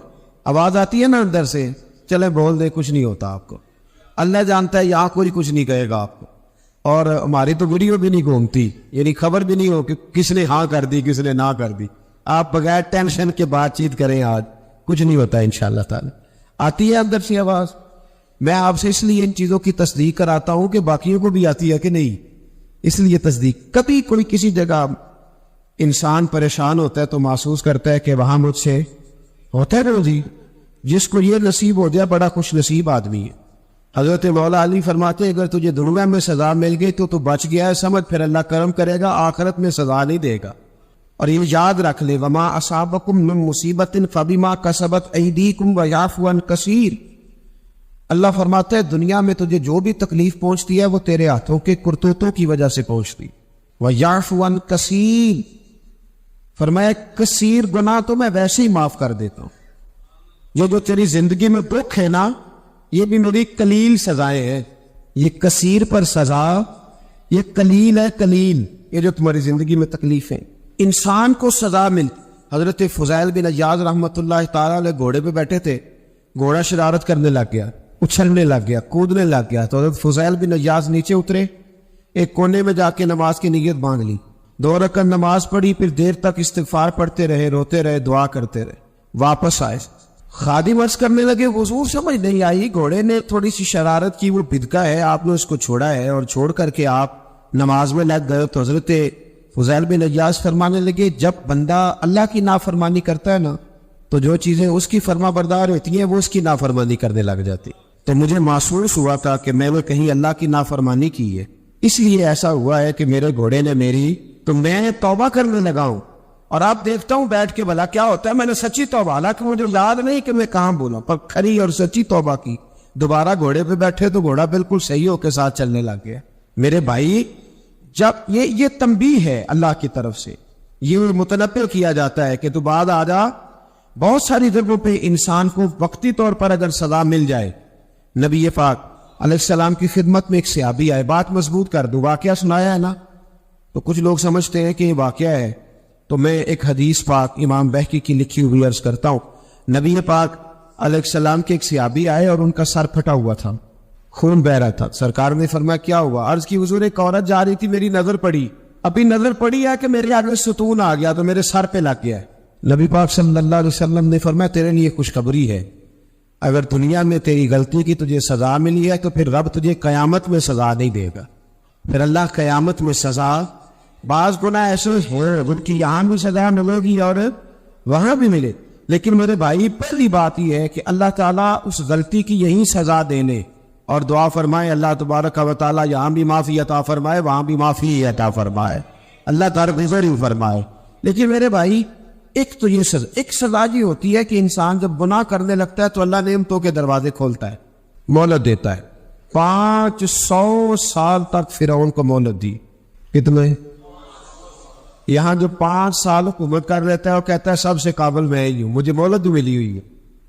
Speaker 1: آواز آتی ہے نا اندر سے، چلے بول دے کچھ نہیں ہوتا آپ کو. اللہ جانتا ہے یہاں کوئی کچھ نہیں کہے گا آپ کو. اور ہماری تو ویڈیو بھی نہیں گھومتی، یعنی خبر بھی نہیں ہو کہ کس نے ہاں کر دی کس نے نہ کر دی. آپ بغیر ٹینشن کے بات چیت کریں، آج کچھ نہیں ہوتا انشاءاللہ تعالی. آتی ہے اندر سے آواز. میں آپ سے اس لیے ان چیزوں کی تصدیق کراتا ہوں کہ باقیوں کو بھی آتی ہے کہ نہیں، اس لیے تصدیق. کبھی کوئی کسی جگہ انسان پریشان ہوتا ہے تو محسوس کرتا ہے کہ وہاں مجھ سے ہوتا ہے نا جی. جس کو یہ نصیب ہو جائے بڑا خوش نصیب آدمی ہے. حضرت مولا علی فرماتے ہیں اگر تجھے دنیا میں سزا مل گئی تو بچ گیا ہے، سمجھ پھر اللہ کرم کرے گا، آخرت میں سزا نہیں دے گا. اور یہ یاد رکھ لے، وما اصابکم من مصیبت فبما کسبت ایدیکم ویعفو عن کثیر. اللہ فرماتا ہے دنیا میں تجھے جو بھی تکلیف پہنچتی ہے وہ تیرے ہاتھوں کے کرتوتوں کی وجہ سے پہنچتی. ویعفو عن کثیر، فرمایا کثیر گناہ تو میں ویسے ہی معاف کر دیتا ہوں. جو تیری زندگی میں دکھ ہے نا، یہ بھی میری قلیل سزائیں ہیں. یہ کثیر پر سزا، یہ قلیل ہے قلیل. یہ جو تمہاری زندگی میں تکلیفیں انسان کو سزا مل. حضرت فضیل بن عیاض رحمۃ اللہ تعالی علیہ گھوڑے پہ بیٹھے تھے، گھوڑا شرارت کرنے لگ گیا، اچھلنے لگ گیا، کودنے لگ گیا. تو حضرت فضیل بن عیاض نیچے اترے، ایک کونے میں جا کے نماز کی نیت باندھ لی، 2 رکعت نماز پڑھی، پھر دیر تک استغفار پڑھتے رہے، روتے رہے، دعا کرتے رہے. واپس آئے، خادم عرض کرنے لگے حضور سمجھ نہیں آئی، گھوڑے نے تھوڑی سی شرارت کی، وہ بدکا ہے، آپ نے اس کو چھوڑا ہے اور چھوڑ کر کے آپ نماز میں لگ گئے. تو حضرت فضیل بن عیاض فرمانے لگے جب بندہ اللہ کی نافرمانی کرتا ہے نا تو جو چیزیں اس کی فرما بردار ہوتی ہیں وہ اس کی نافرمانی کرنے لگ جاتی. تو مجھے محسوس ہوا تھا کہ میں نے کہیں اللہ کی نافرمانی کی ہے، اس لیے ایسا ہوا ہے کہ میرے گھوڑے نے میری، تو میں توبہ کرنے لگا ہوں. اور آپ دیکھتا ہوں بیٹھ کے بھلا کیا ہوتا ہے. میں نے سچی توبہ، حالانکہ مجھے یاد نہیں کہ میں کہاں بولا، پر کھری اور سچی توبہ کی. دوبارہ گھوڑے پہ بیٹھے تو گھوڑا بالکل صحیح ہو کے ساتھ چلنے لگ گیا. میرے بھائی جب یہ تنبیہ ہے اللہ کی طرف سے، یہ متنبہ کیا جاتا ہے کہ تو بعد آ جا. بہت ساری جگہوں پہ انسان کو وقتی طور پر اگر سزا مل جائے، نبی پاک علیہ السلام کی خدمت میں ایک صحابی آئے، بات مضبوط کر دوں، واقعہ سنایا ہے نا تو کچھ لوگ سمجھتے ہیں کہ یہ واقعہ ہے، تو میں ایک حدیث پاک امام بہقی کی لکھی ہوئی عرض کرتا ہوں. نبی پاک علیہ السلام کے ایک صحابی آئے اور ان کا سر پھٹا ہوا تھا، خون بہ رہا تھا. سرکار نے فرمایا کیا ہوا؟ عرض کی حضور ایک عورت جا رہی تھی، میری نظر پڑی، ابھی نظر پڑی ہے کہ میرے آگے ستون آ گیا تو میرے سر پہ لگ گیا ہے. نبی پاک صلی اللہ علیہ وسلم نے فرمایا تیرے لیے خوشخبری ہے، اگر دنیا میں تیری غلطی کی تجھے سزا ملی ہے تو پھر رب تجھے قیامت میں سزا نہیں دے گا. پھر اللہ قیامت میں سزا، بعض گناہ ایسے ہیں ان کی یہاں بھی سزا ملے گی اور وہاں بھی ملے، لیکن میرے بھائی پہلی بات یہ ہے کہ اللہ تعالیٰ اس غلطی کی یہی سزا دینے اور دعا فرمائے اللہ تبارک و تعالیٰ یہاں بھی معافی عطا فرمائے وہاں بھی معافی عطا فرمائے، اللہ درگزر ہی فرمائے. لیکن میرے بھائی ایک تو یہ سزا، ایک سزا یہ ہوتی ہے کہ انسان جب گناہ کرنے لگتا ہے تو اللہ نعمتوں کے دروازے کھولتا ہے، مہلت دیتا ہے. 500 سال تک فرعون کو مہلت دی. کتنے؟ یہاں جو 5 سال حکومت کر لیتا ہے وہ کہتا ہے سب سے قابل میں ہی ہوں، مجھے مہلت بھی ملی ہوئی ہے.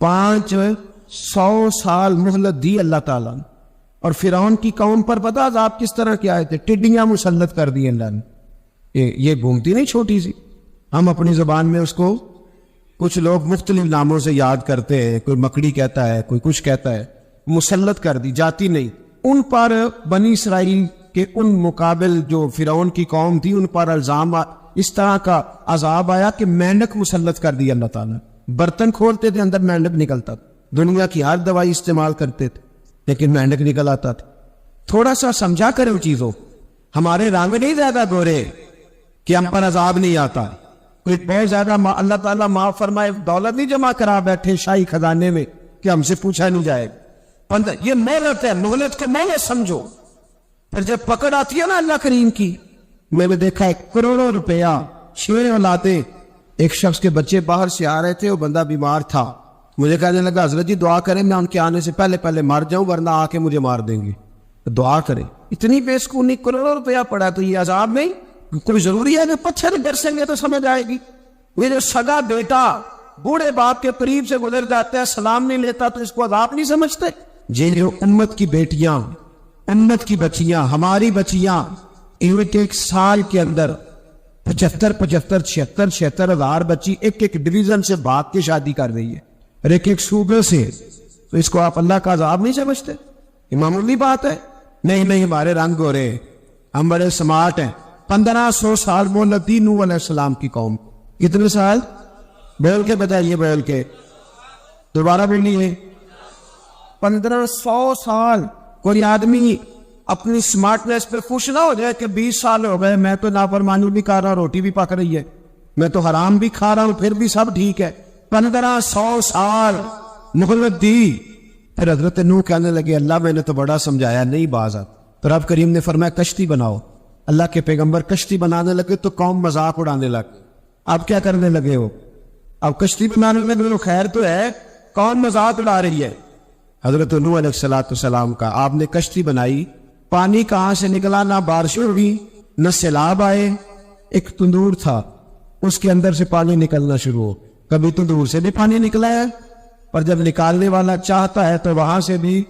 Speaker 1: 500 سال مہلت دی اللہ تعالیٰ نے. اور فرعون کی قوم پر پتہ عذاب کس طرح کیا آئے تھے؟ ٹڈیاں مسلط کر دی اللہ نے. یہ گھومتی نہیں چھوٹی سی، ہم اپنی زبان میں اس کو کچھ لوگ مختلف ناموں سے یاد کرتے ہیں، کوئی مکڑی کہتا ہے، کوئی کچھ کہتا ہے. مسلط کر دی، جاتی نہیں. ان پر بنی اسرائیل کے ان مقابل جو فرعون کی قوم تھی ان پر الزام اس طرح کا عذاب آیا کہ مینڈک مسلط کر دی اللہ تعالیٰ. برتن کھولتے تھے اندر مینڈک نکلتا تھا، دنیا کی ہر دوائی استعمال کرتے تھے لیکن مینڈک نکل آتا تھا. تھوڑا سا سمجھا کرو چیزوں. ہمارے رنگ نہیں زیادہ گورے کہ ہم پر عذاب نہیں آتا، کوئی بہت زیادہ اللہ تعالیٰ معاف فرمائے دولت نہیں جمع کرا بیٹھے شاہی خزانے میں کہ ہم سے پوچھا نہیں جائے. یہ مہلت ہے, مہلت کو مہلت سمجھو. پھر جب پکڑ آتی ہے نا اللہ کریم کی, میں نے دیکھا 1 کروڑ روپیہ شیر اولادیں. ایک شخص کے بچے باہر سے آ رہے تھے, وہ بندہ بیمار تھا. مجھے کہنے لگا حضرت جی دعا کریں میں ان کے آنے سے پہلے مر جاؤں ورنہ آ کے مجھے مار دیں گے. دعا کریں. اتنی بے سکونی, کروڑوں روپیہ پڑا تو یہ عذاب نہیں. کوئی ضروری ہے کہ پتھر برسیں گے تو سمجھ آئے گی. یہ جو سگا بیٹا بوڑھے باپ کے قریب سے گزر جاتا ہے, سلام نہیں لیتا تو اس کو عذاب نہیں سمجھتے. جو امت کی بیٹیاں, امت کی بچیاں, ہماری بچیاں ایک سال کے اندر 75,000 ہزار بچی ایک ڈویژن سے بھاگ کے شادی کر رہی ہے, اور ایک صوبے سے. تو اس کو آپ اللہ کا عذاب نہیں سمجھتے؟ یہ معمولی بات ہے. نہیں ہمارے رنگ ہو رہے, ہم بڑے سمارٹ ہیں. 1500 سال مہلت دی نوح علیہ السلام کی قوم. کتنے سال؟ بول کے بتائیے, بول کے دوبارہ بولیے. 1500 سال. کوئی آدمی اپنی سمارٹنیس پہ خوش نہ ہو جائے کہ 20 سال ہو گئے میں تو نافرمانی بھی کر رہا ہوں, روٹی بھی پک رہی ہے, میں تو حرام بھی کھا رہا ہوں, پھر بھی سب ٹھیک ہے. 1500 سال مہلت دی. پھر حضرت نوح کہنے لگے اللہ میں نے تو بڑا سمجھایا, نہیں باز آتا. تو رب کریم نے فرمایا کشتی بناؤ. اللہ کے پیغمبر کشتی بنانے لگے تو قوم مذاق اڑانے لگے. آپ کیا کرنے لگے ہو؟ اب کشتی بنانے میں خیر تو ہے, کون مذاق اڑا رہی ہے؟ حضرت نوح علیہ السلام کا. آپ نے کشتی بنائی, پانی کہاں سے نکلا, نہ بارش ہوئی نہ سیلاب آئے. ایک تندور تھا, اس کے اندر سے پانی نکلنا شروع ہو. کبھی تندور سے بھی پانی نکلا ہے, پر جب نکالنے والا چاہتا ہے تو وہاں سے بھی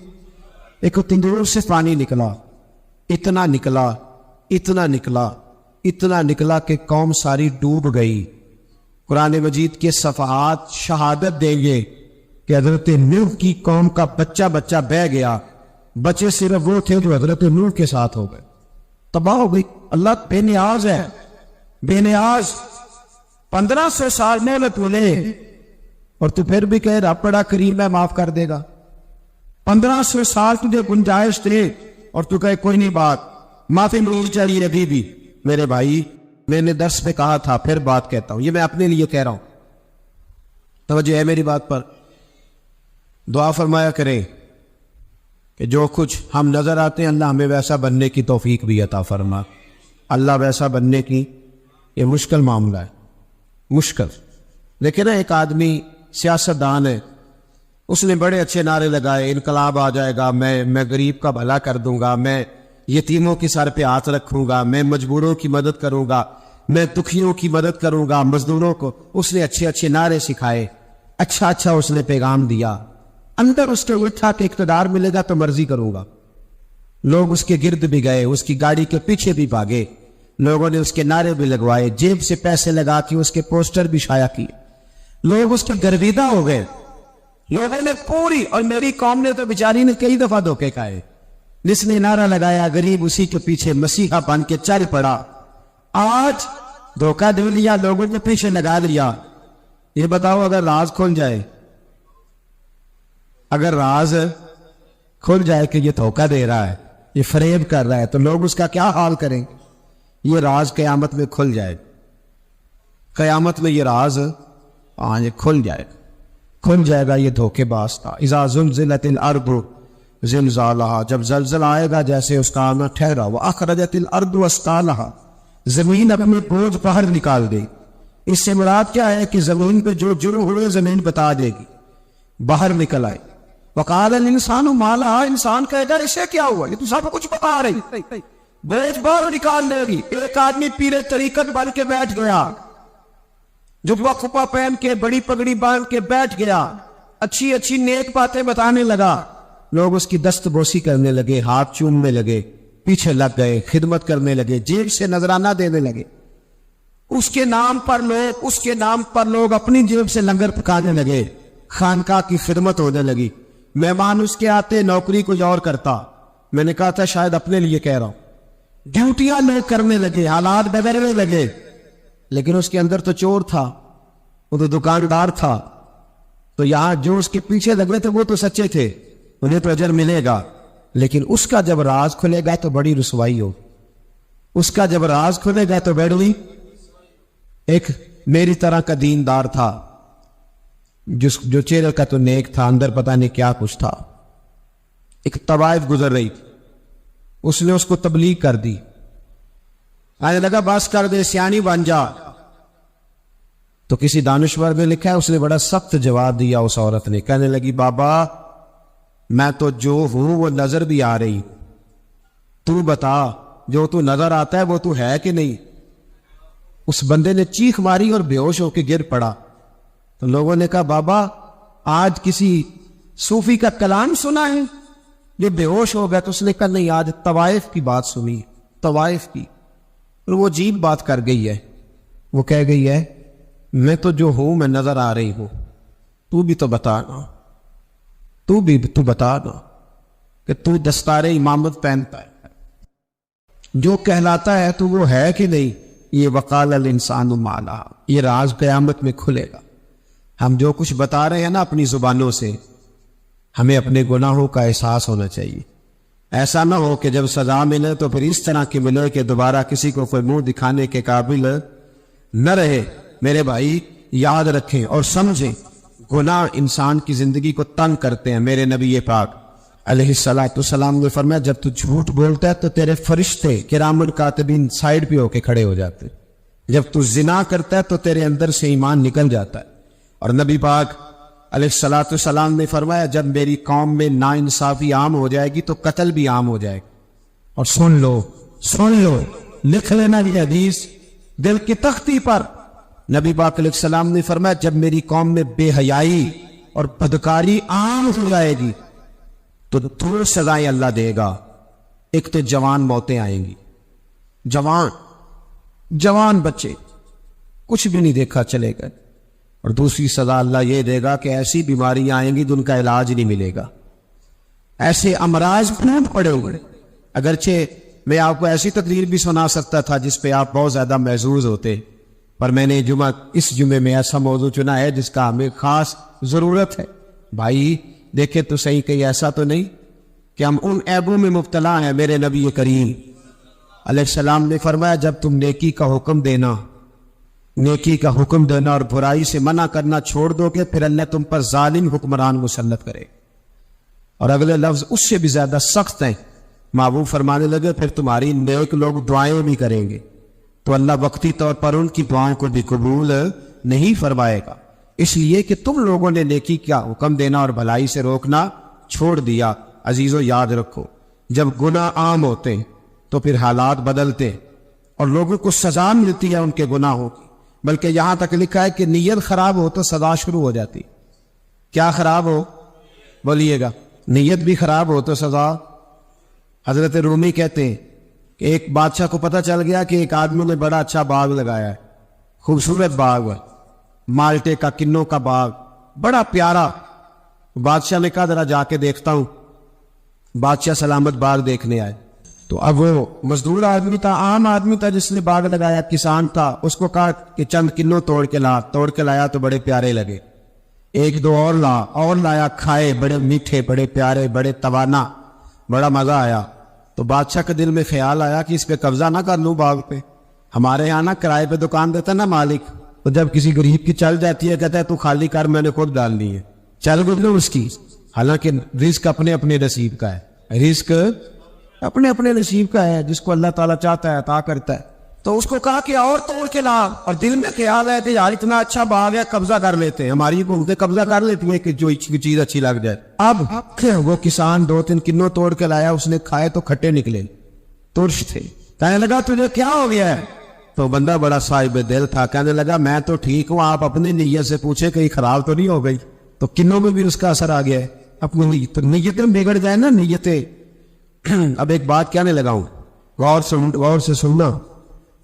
Speaker 1: ایک تندور سے پانی نکلا. اتنا نکلا, اتنا نکلا, اتنا نکلا کہ قوم ساری ڈوب گئی. قرآن مجید کے صفحات شہادت دیں گے کہ حضرت نوح کی قوم کا بچہ بہ گیا. بچے صرف وہ تھے جو حضرت نوح کے ساتھ ہو گئے, تباہ ہو گئی. اللہ بے نیاز ہے, بے نیاز. 1500 سال مہلت ملے اور تو پھر بھی کہے رب بڑا کریم ہے معاف کر دے گا. 1500 سال تجھے گنجائش دے اور تو کہے کوئی نہیں بات معافی مل چاہیے. ابھی بھی میرے بھائی میں نے درس میں کہا تھا, پھر بات کہتا ہوں, یہ میں اپنے لیے کہہ رہا ہوں, توجہ ہے میری بات پر. دعا فرمایا کریں کہ جو کچھ ہم نظر آتے ہیں اللہ ہمیں ویسا بننے کی توفیق بھی عطا فرما. اللہ ویسا بننے کی یہ مشکل معاملہ ہے, مشکل. لیکن ایک آدمی سیاستدان ہے, اس نے بڑے اچھے نعرے لگائے, انقلاب آ جائے گا, میں غریب کا بھلا کر دوں گا, میں یتیموں کی سر پہ ہاتھ رکھوں گا, میں مجبوروں کی مدد کروں گا, میں دکھیوں کی مدد کروں گا, مزدوروں کو. اس نے اچھے نعرے سکھائے, اچھا اس نے پیغام دیا. اندر اس کے اٹھا کہ اقتدار ملے گا تو مرضی کروں گا. لوگ اس کے گرد بھی گئے, اس کی گاڑی کے پیچھے بھی بھاگے, لوگوں نے اس کے نعرے بھی لگوائے, جیب سے پیسے لگا کے اس کے پوسٹر بھی شائع کیے. لوگ اس کے گرویدہ ہو گئے. لوگوں نے پوری, اور میری قوم نے تو بیچاری نے کئی دفعہ دھوکے کھائے. جس نے نعرہ لگایا غریب اسی کے پیچھے مسیحا بن کے چل پڑا. آج دھوکہ دے لیا, لوگوں نے پیچھے لگا لیا. یہ بتاؤ اگر راز کھل جائے, اگر راز کھل جائے کہ یہ دھوکہ دے رہا ہے, یہ فریب کر رہا ہے, تو لوگ اس کا کیا حال کریں؟ یہ راز قیامت میں کھل جائے, قیامت میں یہ راز یہ کھل جائے گا. یہ دھوکے باز تھا. اذا زلزلت الارض زلزالہا, جب زلزلہ آئے گا جیسے اس کا آنا ٹھہرا. واخرجت الارض اثقالہا, زمین اپنے بوجھ باہر نکال دے. اس سے مراد کیا ہے کہ زمین پہ جو جرم ہوئے زمین بتا دے گی, باہر نکل آئے. وقال الانسان ما لہا, انسان کہے گا اسے کیا ہوا, یہ تو سب کچھ بتا رہی, بوجھ باہر نکال دے گی. ایک آدمی پیر طریقت بن کے بیٹھ گیا, جو وقفہ پہن کے بڑی پگڑی باندھ کے بیٹھ گیا, اچھی نیک باتیں بتانے لگا. لوگ اس کی دست بوسی کرنے لگے, ہاتھ چومنے لگے, پیچھے لگ گئے, خدمت کرنے لگے, جیب سے نذرانہ دینے لگے. اس کے نام پر لوگ اپنی جیب سے لنگر پکانے لگے, خانقاہ کی خدمت ہونے لگی. مہمان اس کے آتے, نوکری کوئی اور کرتا. میں نے کہا تھا شاید اپنے لیے کہہ رہا ہوں. ڈیوٹیاں لوگ کرنے لگے, حالات بگڑنے لگے. لیکن اس کے اندر تو چور تھا, وہ تو دکاندار تھا. تو یہاں جو اس کے پیچھے لگے تھے وہ تو سچے تھے, انہیں تو اجر ملے گا. لیکن اس کا جب راز کھلے گا تو بڑی رسوائی ہو. اس کا جب راز کھلے گا تو بیڑوی. ایک میری طرح کا دیندار تھا، جو چہرے کا تو نیک تھا، اندر پتہ نہیں کیا کچھ تھا. ایک طوائف گزر رہی تھی، اس نے اس کو تبلیغ کر دی. آنے لگا بس کر دے، سیانی بن جا. تو کسی دانشور نے لکھا ہے اس نے بڑا سخت جواب دیا اس عورت نے. کہنے لگی بابا میں تو جو ہوں وہ نظر بھی آ رہی، تو بتا جو تو نظر آتا ہے وہ تو ہے کہ نہیں. اس بندے نے چیخ ماری اور بے ہوش ہو کے گر پڑا. تو لوگوں نے کہا بابا آج کسی صوفی کا کلام سنا ہے؟ یہ بے ہوش ہو گیا. تو اس نے کہا نہیں، آج طوائف کی بات سنی، طوائف کی. اور وہ عجیب بات کر گئی ہے. وہ کہہ گئی ہے میں تو جو ہوں میں نظر آ رہی ہوں، تو بھی تو بتانا، تو بتانا کہ تو دستار امامت پہنتا ہے، جو کہلاتا ہے تو وہ ہے کہ نہیں. یہ وقال الانسان ما لہا، یہ راز قیامت میں کھلے گا. ہم جو کچھ بتا رہے ہیں نا اپنی زبانوں سے، ہمیں اپنے گناہوں کا احساس ہونا چاہیے. ایسا نہ ہو کہ جب سزا ملے تو پھر اس طرح کی ملے کہ دوبارہ کسی کو کوئی منہ دکھانے کے قابل نہ رہے. میرے بھائی یاد رکھیں اور سمجھیں، گناہ انسان کی زندگی کو تنگ کرتے ہیں. میرے نبی پاک علیہ السلام نے فرمایا جب تو جھوٹ بولتا ہے تو تیرے فرشتے کرام کاتبین سائیڈ پہ ہو کے کھڑے ہو جاتے. جب تو زنا کرتا ہے تو تیرے اندر سے ایمان نکل جاتا ہے. اور نبی پاک علیہ السلام نے فرمایا جب میری قوم میں ناانصافی عام ہو جائے گی تو قتل بھی عام ہو جائے گا. اور سن لو لکھ لینا یہ حدیث دل کی تختی پر. نبی پاک علیہ السلام نے فرمایا جب میری قوم میں بے حیائی اور بدکاری عام ہو جائے گی تو دو سزائیں اللہ دے گا. ایک تو جوان موتیں آئیں گی، جوان بچے کچھ بھی نہیں دیکھا چلے گئے. اور دوسری سزا اللہ یہ دے گا کہ ایسی بیماریاں آئیں گی جن کا علاج نہیں ملے گا. ایسے امراض پھوٹ پڑے ہوئے. اگرچہ میں آپ کو ایسی تقریر بھی سنا سکتا تھا جس پہ آپ بہت زیادہ محظوظ ہوتے، پر میں نے اس جمعے میں ایسا موضوع چنا ہے جس کا ہمیں خاص ضرورت ہے. بھائی دیکھیں تو صحیح، کہیں ایسا تو نہیں کہ ہم ان عیبوں میں مبتلا ہیں. میرے نبی کریم علیہ السلام نے فرمایا جب تم نیکی کا حکم دینا اور برائی سے منع کرنا چھوڑ دو گے پھر اللہ تم پر ظالم حکمران مسلط کرے. اور اگلے لفظ اس سے بھی زیادہ سخت ہیں. محبوب فرمانے لگے پھر تمہاری نیک لوگ دعائیں بھی کریں گے تو اللہ وقتی طور پر ان کی دعائیں کو بھی قبول نہیں فرمائے گا. اس لیے کہ تم لوگوں نے نیکی کا حکم دینا اور بھلائی سے روکنا چھوڑ دیا. عزیزو یاد رکھو جب گناہ عام ہوتے تو پھر حالات بدلتے اور لوگوں کو سزا ملتی ہے ان کے گناہوں کی. بلکہ یہاں تک لکھا ہے کہ نیت خراب ہو تو سزا شروع ہو جاتی. کیا خراب ہو؟ بولیے گا. نیت بھی خراب ہو تو سزا. حضرت رومی کہتے ہیں کہ ایک بادشاہ کو پتہ چل گیا کہ ایک آدمی نے بڑا اچھا باغ لگایا ہے، خوبصورت باغ ہے، مالٹے کا، کنوں کا باغ، بڑا پیارا. بادشاہ نے کہا ذرا جا کے دیکھتا ہوں. بادشاہ سلامت باغ دیکھنے آئے تو اب وہ مزدور آدمی تھا، عام آدمی تھا جس نے باغ لگایا، کسان تھا. اس کو کہا کہ چند کنوں توڑ کے لایا تو بڑے پیارے لگے. ایک دو اور لایا، کھائے، بڑے میٹھے، بڑے پیارے، بڑے توانا، بڑا مزہ آیا. تو بادشاہ کے دل میں خیال آیا کہ اس پہ قبضہ نہ کر لوں باغ پہ. ہمارے یہاں نا کرائے پہ دکان دیتا نا مالک، تو جب کسی غریب کی چل جاتی ہے کہتا ہے تو خالی کر، میں نے خود ڈالنی ہے، چل گزرو اس کی. حالانکہ رزق اپنے اپنے نصیب کا ہے، رزق اپنے اپنے نصیب کا ہے، جس کو اللہ تعالیٰ چاہتا ہے عطا کرتا ہے. تو اس کو کہا کہ اور توڑ کے لا. اور دل میں خیال ہے کہ یار اتنا اچھا باغ ہے، قبضہ کر لیتے ہیں. ہماری حکومتیں قبضہ کر لیتی ہیں کہ جو چیز اچھی لگ جائے. اب وہ کسان 2-3 کنوں توڑ کے لایا، اس نے کھائے تو کھٹے نکلے، ترش تھے. کہنے لگا تجھے کیا ہو گیا ہے؟ تو بندہ بڑا صاحب دل تھا، کہنے لگا میں تو ٹھیک ہوں، آپ اپنی نیت سے پوچھے کہیں خراب تو نہیں ہو گئی. تو کنوں میں بھی اس کا اثر آ گیا ہے. اپنی نیتیں بگڑ جائے نا، نیتیں. اب ایک بات کہنے لگا ہوں، غور سے سننا.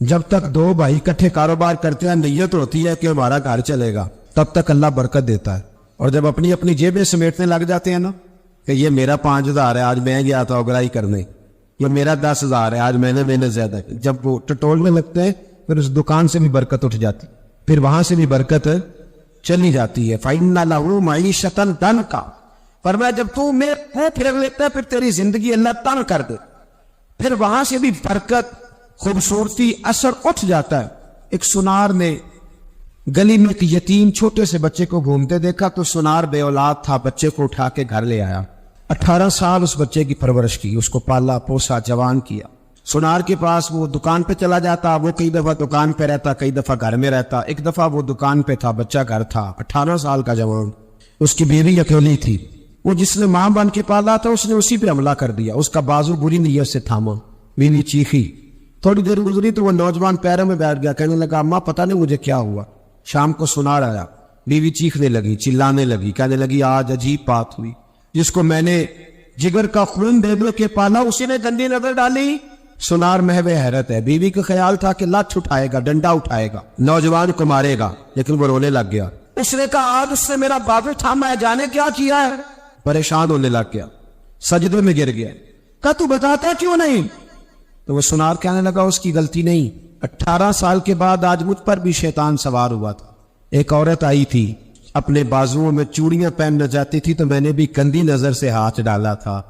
Speaker 1: جب تک دو بھائی اکٹھے کاروبار کرتے ہیں نیت ہوتی ہے کہ ہمارا گھر چلے گا، تب تک اللہ برکت دیتا ہے. اور جب اپنی اپنی جیبیں سمیٹنے لگ جاتے ہیں نا کہ یہ میرا 5,000 ہے، آج میں گیا تھا اگرائی کرنے، یہ میرا 10,000 ہے، آج میں نے محنت زیادہ کی. جب وہ ٹٹولنے لگتے ہیں پھر اس دکان سے بھی برکت اٹھ جاتی، پھر وہاں سے بھی برکت چلی جاتی ہے. فَإِنَّ لَهُ مَعِيشَةً ضَنْكَ. فرمایا جب تو میرے منہ پھیر لیتا ہے پھر تیری زندگی اللہ تنگ کر دے، پھر وہاں سے بھی برکت، خوبصورتی، اثر اٹھ جاتا ہے. ایک سنار نے گلی میں ایک یتیم چھوٹے سے بچے کو گھومتے دیکھا تو سنار بے اولاد تھا، بچے کو اٹھا کے گھر لے آیا۔ 18 سال اس بچے کی پرورش کی، اس کو پالا پوسا، جوان کیا۔ سنار کے پاس وہ دکان پہ چلا جاتا، وہ کئی دفعہ دکان پہ رہتا، کئی دفعہ گھر میں رہتا۔ ایک دفعہ وہ دکان پہ تھا، بچہ گھر تھا، 18 سال کا جوان۔ اس کی بیوی اکیلی تھی، وہ جس نے ماں بن کے پالا تھا اس نے اسی پہ حملہ کر دیا، اس کا بازو بری نیت سے تھاما، بیوی چیخی۔ تھوڑی دیر گزری تو وہ نوجوان پیروں میں بیٹھ گیا، کہنے لگا اماں پتہ نہیں مجھے کیا ہوا۔ شام کو سنار آیا، بیوی چیخنے لگی، چلانے لگی، کہنے لگی آج عجیب بات ہوئی، جس کو میں نے جگر کا خون دے دے کے پالا اسی نے گندی نظر ڈالی۔ سنار محو حیرت ہے، بیوی کا خیال تھا کہ لٹھ اٹھائے گا، ڈنڈا اٹھائے گا، نوجوان کو مارے گا، لیکن وہ رونے لگ گیا۔ اس نے کہا آج اس سے میرا بازو تھاما ہے، جانے کیا کیا ہے۔ پریشان ہونے لگ گیا، سجدے میں گر گیا، کہا تو بتاتا کیوں نہیں؟ تو وہ سنار کہنے لگا اس کی غلطی نہیں، 18 سال کے بعد آج مجھ پر بھی شیطان سوار ہوا تھا۔ ایک عورت آئی تھی، اپنے بازوؤں میں چوڑیاں پہننا چاہتی تھی تو میں نے بھی گندی نظر سے ہاتھ ڈالا تھا،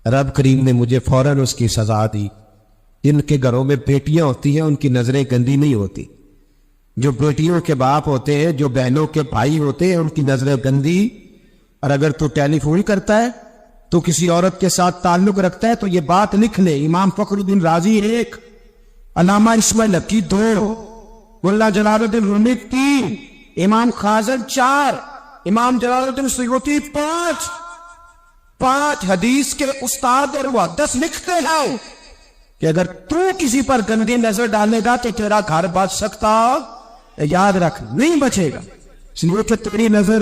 Speaker 1: رب کریم نے مجھے فوراً اس کی سزا دی۔ جن کے گھروں میں بیٹیاں ہوتی ہیں ان کی نظریں گندی نہیں ہوتی، جو بیٹیوں کے باپ ہوتے ہیں، جو بہنوں کے بھائی ہوتے ہیں، ان کی نظریں گندی۔ اور اگر تو ٹیلی فون کرتا ہے تو کسی عورت کے ساتھ تعلق رکھتا ہے تو یہ بات لکھ لے، امام فخر الدین رازی 1، علامہ اسماعیل حقی 2، ملا جلال الدین رومی 3، امام خازن 4، امام جلال الدین سیوطی 5 حدیث کے استاد اور محدث لکھتے ہیں کہ اگر تو کسی پر گندی نظر ڈالنے گا تو تیرا گھر بچ سکتا، یاد رکھ نہیں بچے گا۔ اس لیے کہ تیری نظر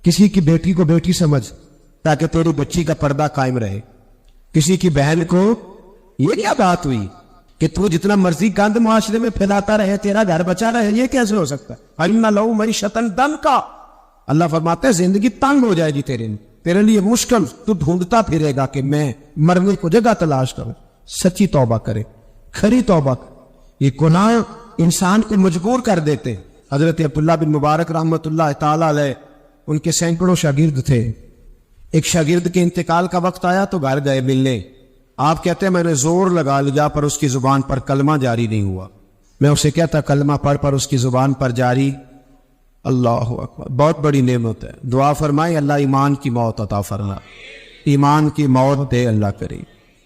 Speaker 1: کسی کی بیٹی کو بیٹی سمجھ تاکہ تیری بچی کا پردہ قائم رہے، کسی کی بہن کو۔ یہ کیا بات ہوئی کہ تو جتنا مرضی گند معاشرے میں پھیلاتا رہے تیرا گھر بچا رہے؟ یہ کیسے ہو سکتا ہے؟ اِنَّ لَهُ مَعِیشَةً ضَنْکَ، اللہ فرماتے ہیں زندگی تنگ ہو جائے گی تیرے لیے مشکل، تو ڈھونڈتا پھرے گا کہ میں مرنے کو جگہ تلاش کروں۔ سچی توبہ کرے، کھری توبہ کرے۔ یہ گناہ انسان کو مجبور کر دیتے۔ حضرت عبداللہ بن مبارک رحمۃ اللہ تعالی علیہ، ان کے سینکڑوں شاگرد تھے۔ ایک شاگرد کے انتقال کا وقت آیا تو گھر گئے ملنے۔ آپ کہتے ہیں میں نے زور لگا لیا پر اس کی زبان پر کلمہ جاری نہیں ہوا۔ میں اسے کہتا کلمہ پڑھ پر اس کی زبان پر جاری۔ اللہ اکبر، بہت بڑی نعمت ہے۔ دعا فرمائے اللہ ایمان کی موت عطا فرما، ایمان کی موت دے اللہ کرے،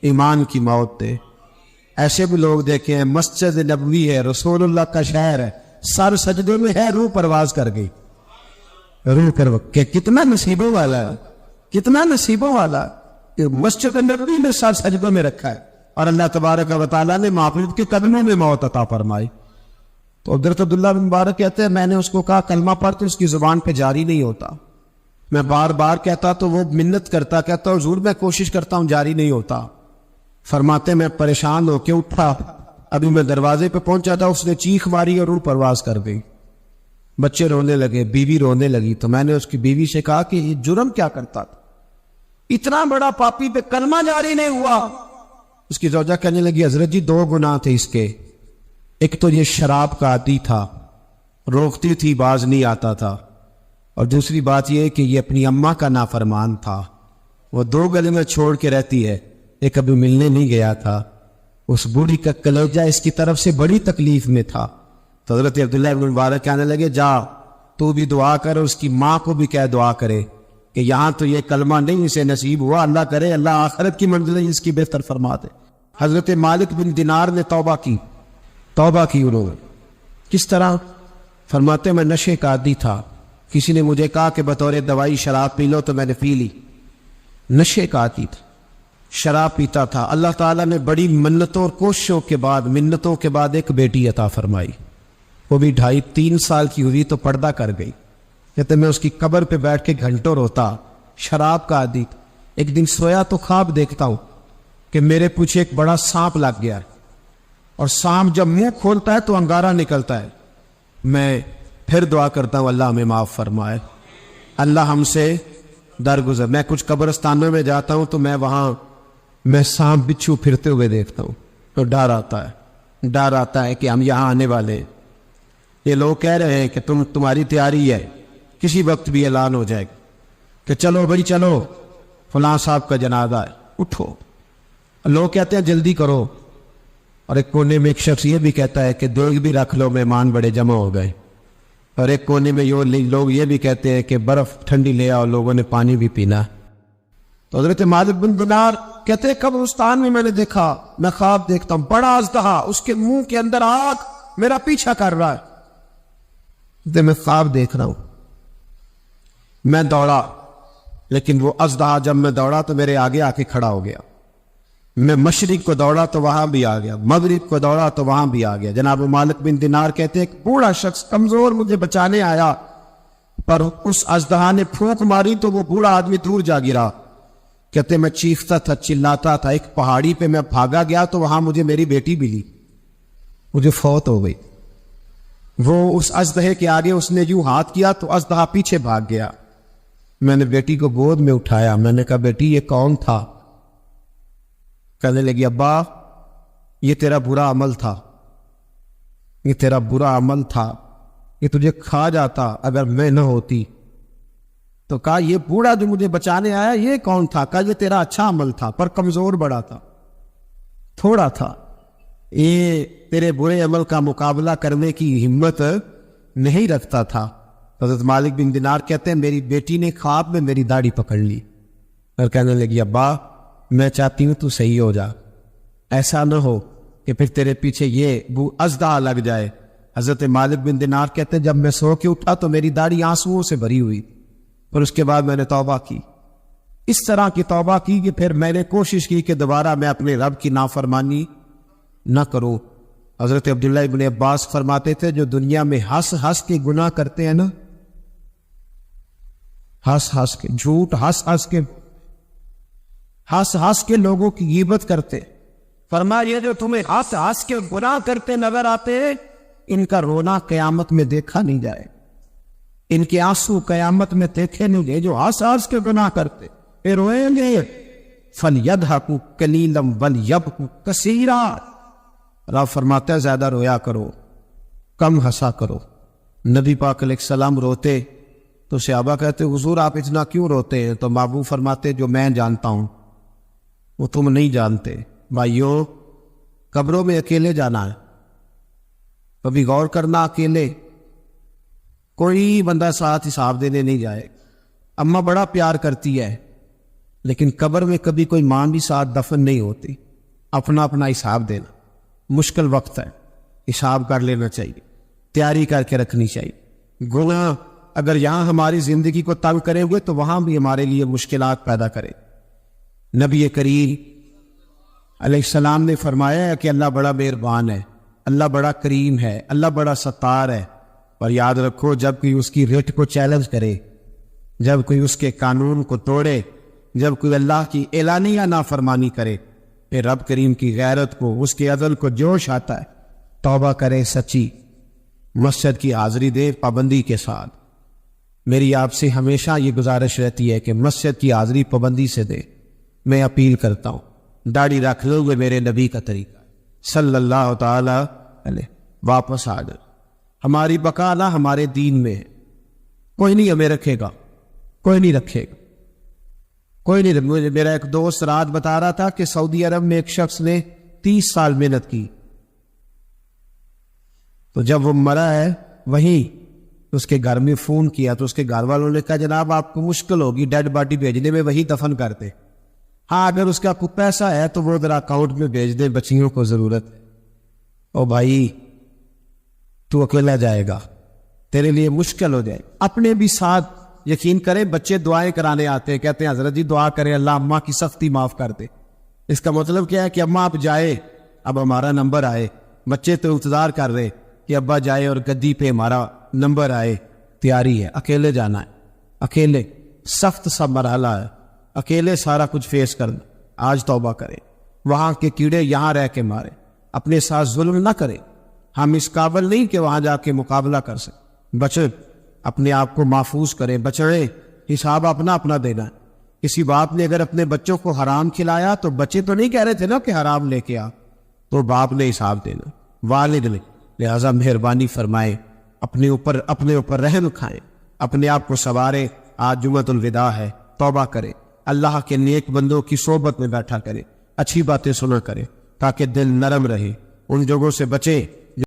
Speaker 1: ایمان کی موت دے۔ ایسے بھی لوگ دیکھے ہیں، مسجد نبوی ہے، رسول اللہ کا شہر ہے، سر سجدے میں ہے، روح پرواز کر گئی، روح کر کہ کتنا نصیبوں والا ہے، کتنا نصیبوں والا کہ مسجد نبوی میں سر سجدوں میں رکھا ہے، اور اللہ تبارک و تعالیٰ نے محبوب کے قدموں میں موت عطا فرمائی۔ تو حضرت عبداللہ بن مبارک کہتے ہیں میں نے اس کو کہا کلمہ پڑھ تو اس کی زبان پہ جاری نہیں ہوتا۔ میں بار بار کہتا تو وہ منت کرتا، کہتا حضور میں کوشش کرتا ہوں جاری نہیں ہوتا۔ فرماتے میں پریشان ہو کے اٹھا، ابھی میں دروازے پہ پہنچا تھا اس نے چیخ ماری اور روح پرواز کر گئی۔ بچے رونے لگے، بیوی رونے لگی، تو میں نے اس کی بیوی سے کہا کہ یہ جرم کیا کرتا تھا، اتنا بڑا پاپی پہ کلمہ جاری نہیں ہوا۔ اس کی زوجہ کہنے لگی حضرت جی 2 گناہ تھے اس کے، ایک تو یہ شراب کا عادی تھا، روکتی تھی باز نہیں آتا تھا، اور دوسری بات یہ کہ یہ اپنی اماں کا نافرمان تھا، وہ 2 گلے میں چھوڑ کے رہتی ہے، ایک کبھی ملنے نہیں گیا تھا۔ اس بوڑھی کا کلیجہ اس کی طرف سے بڑی تکلیف میں تھا۔ تو حضرت عبداللہ بن مبارک کہنے لگے جا تو بھی دعا کر، اس کی ماں کو بھی کہہ دعا کرے کہ یہاں تو یہ کلمہ نہیں اسے نصیب ہوا، اللہ کرے اللہ آخرت کی منزلیں اس کی بہتر فرما دے۔ حضرت مالک بن دینار نے توبہ کی انہوں نے۔ کس طرح؟ فرماتے میں نشے کا عادی تھا، کسی نے مجھے کہا کہ بطور دوائی شراب پی لو تو میں نے پی لی، نشے کا عادی تھا، شراب پیتا تھا۔ اللہ تعالیٰ نے بڑی منتوں اور کوششوں کے بعد، منتوں کے بعد ایک بیٹی عطا فرمائی، وہ بھی 2.5-3 سال کی ہوئی تو پردہ کر گئی۔ کہتے میں اس کی قبر پہ بیٹھ کے گھنٹوں روتا، شراب کا عادی تھا۔ ایک دن سویا تو خواب دیکھتا ہوں کہ میرے پیچھے ایک بڑا سانپ لگ گیا، اور سانپ جب منہ کھولتا ہے تو انگارہ نکلتا ہے۔ میں پھر دعا کرتا ہوں اللہ ہمیں معاف فرمائے، اللہ ہم سے درگزر۔ میں کچھ قبرستانوں میں جاتا ہوں تو میں سانپ بچھو پھرتے ہوئے دیکھتا ہوں تو ڈر آتا ہے کہ ہم یہاں آنے والے ہیں۔ یہ لوگ کہہ رہے ہیں کہ تمہاری تیاری ہے، کسی وقت بھی اعلان ہو جائے گا کہ چلو بھائی چلو فلاں صاحب کا جنازہ ہے، اٹھو۔ لوگ کہتے ہیں جلدی کرو، اور ایک کونے میں ایک شخص یہ بھی کہتا ہے کہ دیگ بھی رکھ لو، مہمان بڑے جمع ہو گئے۔ اور ایک کونے میں لوگ یہ بھی کہتے ہیں کہ برف ٹھنڈی لے آؤ، لوگوں نے پانی بھی پینا۔ تو حضرت مالک بن دینار کہتے ہیں قبرستان میں نے دیکھا، میں خواب دیکھتا ہوں، بڑا اژدہا، اس کے منہ کے اندر آگ میرا پیچھا کر رہا ہے۔ میں خواب دیکھ رہا ہوں، میں دوڑا، لیکن وہ اژدہا جب میں دوڑا تو میرے آگے آ کے کھڑا ہو گیا۔ میں مشرق کو دوڑا تو وہاں بھی آ گیا، مغرب کو دوڑا تو وہاں بھی آ گیا۔ جناب مالک بن دینار کہتے ہیں ایک بوڑھا شخص کمزور مجھے بچانے آیا، پر اس اژدہا نے پھونک ماری تو وہ بوڑھا آدمی دور جا گرا۔ کہتے میں چیختا تھا، چلاتا تھا، ایک پہاڑی پہ میں بھاگا گیا تو وہاں مجھے میری بیٹی ملی، مجھے فوت ہو گئی۔ وہ اس اژدہے کے آگے اس نے یوں ہاتھ کیا تو اژدہا پیچھے بھاگ گیا۔ میں نے بیٹی کو گود میں اٹھایا، میں نے کہا بیٹی یہ کون تھا؟ کہنے لگی ابا یہ تیرا برا عمل تھا، یہ تیرا برا عمل تھا، یہ تجھے کھا جاتا اگر میں نہ ہوتی۔ تو کہا یہ بوڑھا جو مجھے بچانے آیا یہ کون تھا؟ کہا یہ تیرا اچھا عمل تھا، پر کمزور بڑا تھا، تھوڑا تھا، یہ تیرے برے عمل کا مقابلہ کرنے کی ہمت نہیں رکھتا تھا۔ حضرت مالک بن دینار کہتے ہیں میری بیٹی نے خواب میں میری داڑھی پکڑ لی اور کہنے لگی ابا میں چاہتی ہوں تو صحیح ہو جا، ایسا نہ ہو کہ پھر تیرے پیچھے یہ اژدہا لگ جائے۔ حضرت مالک بن دینار کہتے ہیں جب میں سو کے اٹھا تو میری داڑھی آنسوؤں سے بھری ہوئی، اور اس کے بعد میں نے توبہ کی، اس طرح کی توبہ کی کہ پھر میں نے کوشش کی کہ دوبارہ میں اپنے رب کی نافرمانی نہ کروں۔ حضرت عبداللہ ابن عباس فرماتے تھے جو دنیا میں ہنس ہنس کے گناہ کرتے ہیں نا، ہنس ہنس کے جھوٹ، ہنس ہنس کے لوگوں کی غیبت کرتے، فرمایا یہ جو تمہیں ہنس ہنس کے گناہ کرتے نظر آتے ہیں ان کا رونا قیامت میں دیکھا نہیں جائے، ان کے آنسو قیامت میں دیکھے نہیں گئے۔ جو ہنس ہنس کے گناہ کرتے پھر روئیں گے، فَلْيَضْحَكُوا قَلِيلًا وَلْيَبْكُوا كَثِيرًا۔ رب فرماتا ہے زیادہ رویا کرو، کم ہنسا کرو۔ نبی پاک علیہ السلام روتے تو صحابہ کہتے حضور آپ اتنا کیوں روتے ہیں؟ تو محبوب فرماتے جو میں جانتا ہوں وہ تم نہیں جانتے۔ بھائیو قبروں میں اکیلے جانا ہے، کبھی غور کرنا، اکیلے کوئی بندہ ساتھ حساب دینے نہیں جائے۔ اماں بڑا پیار کرتی ہے لیکن قبر میں کبھی کوئی ماں بھی ساتھ دفن نہیں ہوتی۔ اپنا اپنا حساب دینا مشکل وقت ہے، حساب کر لینا چاہیے، تیاری کر کے رکھنی چاہیے۔ گناہ اگر یہاں ہماری زندگی کو تنگ کرے ہوئے تو وہاں بھی ہمارے لیے مشکلات پیدا کرے۔ نبی کریم علیہ السلام نے فرمایا ہے کہ اللہ بڑا مہربان ہے، اللہ بڑا کریم ہے، اللہ بڑا ستار ہے، اور یاد رکھو جب کوئی اس کی رٹ کو چیلنج کرے، جب کوئی اس کے قانون کو توڑے، جب کوئی اللہ کی اعلانیہ نافرمانی کرے، پھر رب کریم کی غیرت کو، اس کے عدل کو جوش آتا ہے، توبہ کرے سچی، مسجد کی حاضری دے پابندی کے ساتھ۔ میری آپ سے ہمیشہ یہ گزارش رہتی ہے کہ مسجد کی حاضری پابندی سے دے۔ میں اپیل کرتا ہوں داڑھی رکھ لو گے میرے نبی کا طریقہ صلی اللہ تعالی علیہ، واپس آ جائے۔ ہماری بقا نہ ہمارے دین میں ہے، کوئی نہیں ہمیں رکھے گا، کوئی نہیں رکھے گا، کوئی نہیں۔ میرا ایک دوست رات بتا رہا تھا کہ سعودی عرب میں ایک شخص نے 30 سال محنت کی، تو جب وہ مرا ہے وہیں اس کے گھر میں فون کیا تو اس کے گھر والوں نے کہا جناب آپ کو مشکل ہوگی ڈیڈ باڈی بھیجنے میں، وہی دفن کرتے۔ ہاں اگر اس کا کوئی پیسہ ہے تو وہ ذرا اکاؤنٹ میں بھیج دے، بچیوں کو ضرورت ہے۔ او بھائی تو اکیلا جائے گا، تیرے لیے مشکل ہو جائے۔ اپنے بھی ساتھ یقین کریں، بچے دعائیں کرانے آتے ہیں، کہتے ہیں حضرت جی دعا کریں اللہ اماں کی سختی معاف کر دے۔ اس کا مطلب کیا ہے کہ اماں آپ جائے، اب ہمارا نمبر آئے۔ بچے تو انتظار کر رہے کہ ابا جائے اور گدی پہ ہمارا نمبر آئے۔ تیاری ہے، اکیلے جانا ہے، اکیلے سخت سا مرحلہ ہے، اکیلے سارا کچھ فیس کرنا۔ آج توبہ کریں، وہاں کے کیڑے یہاں رہ کے مارے، اپنے ساتھ ظلم نہ کریں۔ ہم اس قابل نہیں کہ وہاں جا کے مقابلہ کر سکیں۔ بچے اپنے آپ کو محفوظ کریں، بچڑے حساب اپنا اپنا دینا ہے۔ کسی باپ نے اگر اپنے بچوں کو حرام کھلایا تو بچے تو نہیں کہہ رہے تھے نا کہ حرام لے کے آ، تو باپ نے حساب دینا، والد نے۔ لہذا مہربانی فرمائے، اپنے اوپر رحم کھائیں، اپنے آپ کو سنواریں۔ آج جمعۃ الوداع ہے، توبہ کرے، اللہ کے نیک بندوں کی صحبت میں بیٹھا کرے، اچھی باتیں سنا کرے تاکہ دل نرم رہے۔ ان جگہوں سے بچے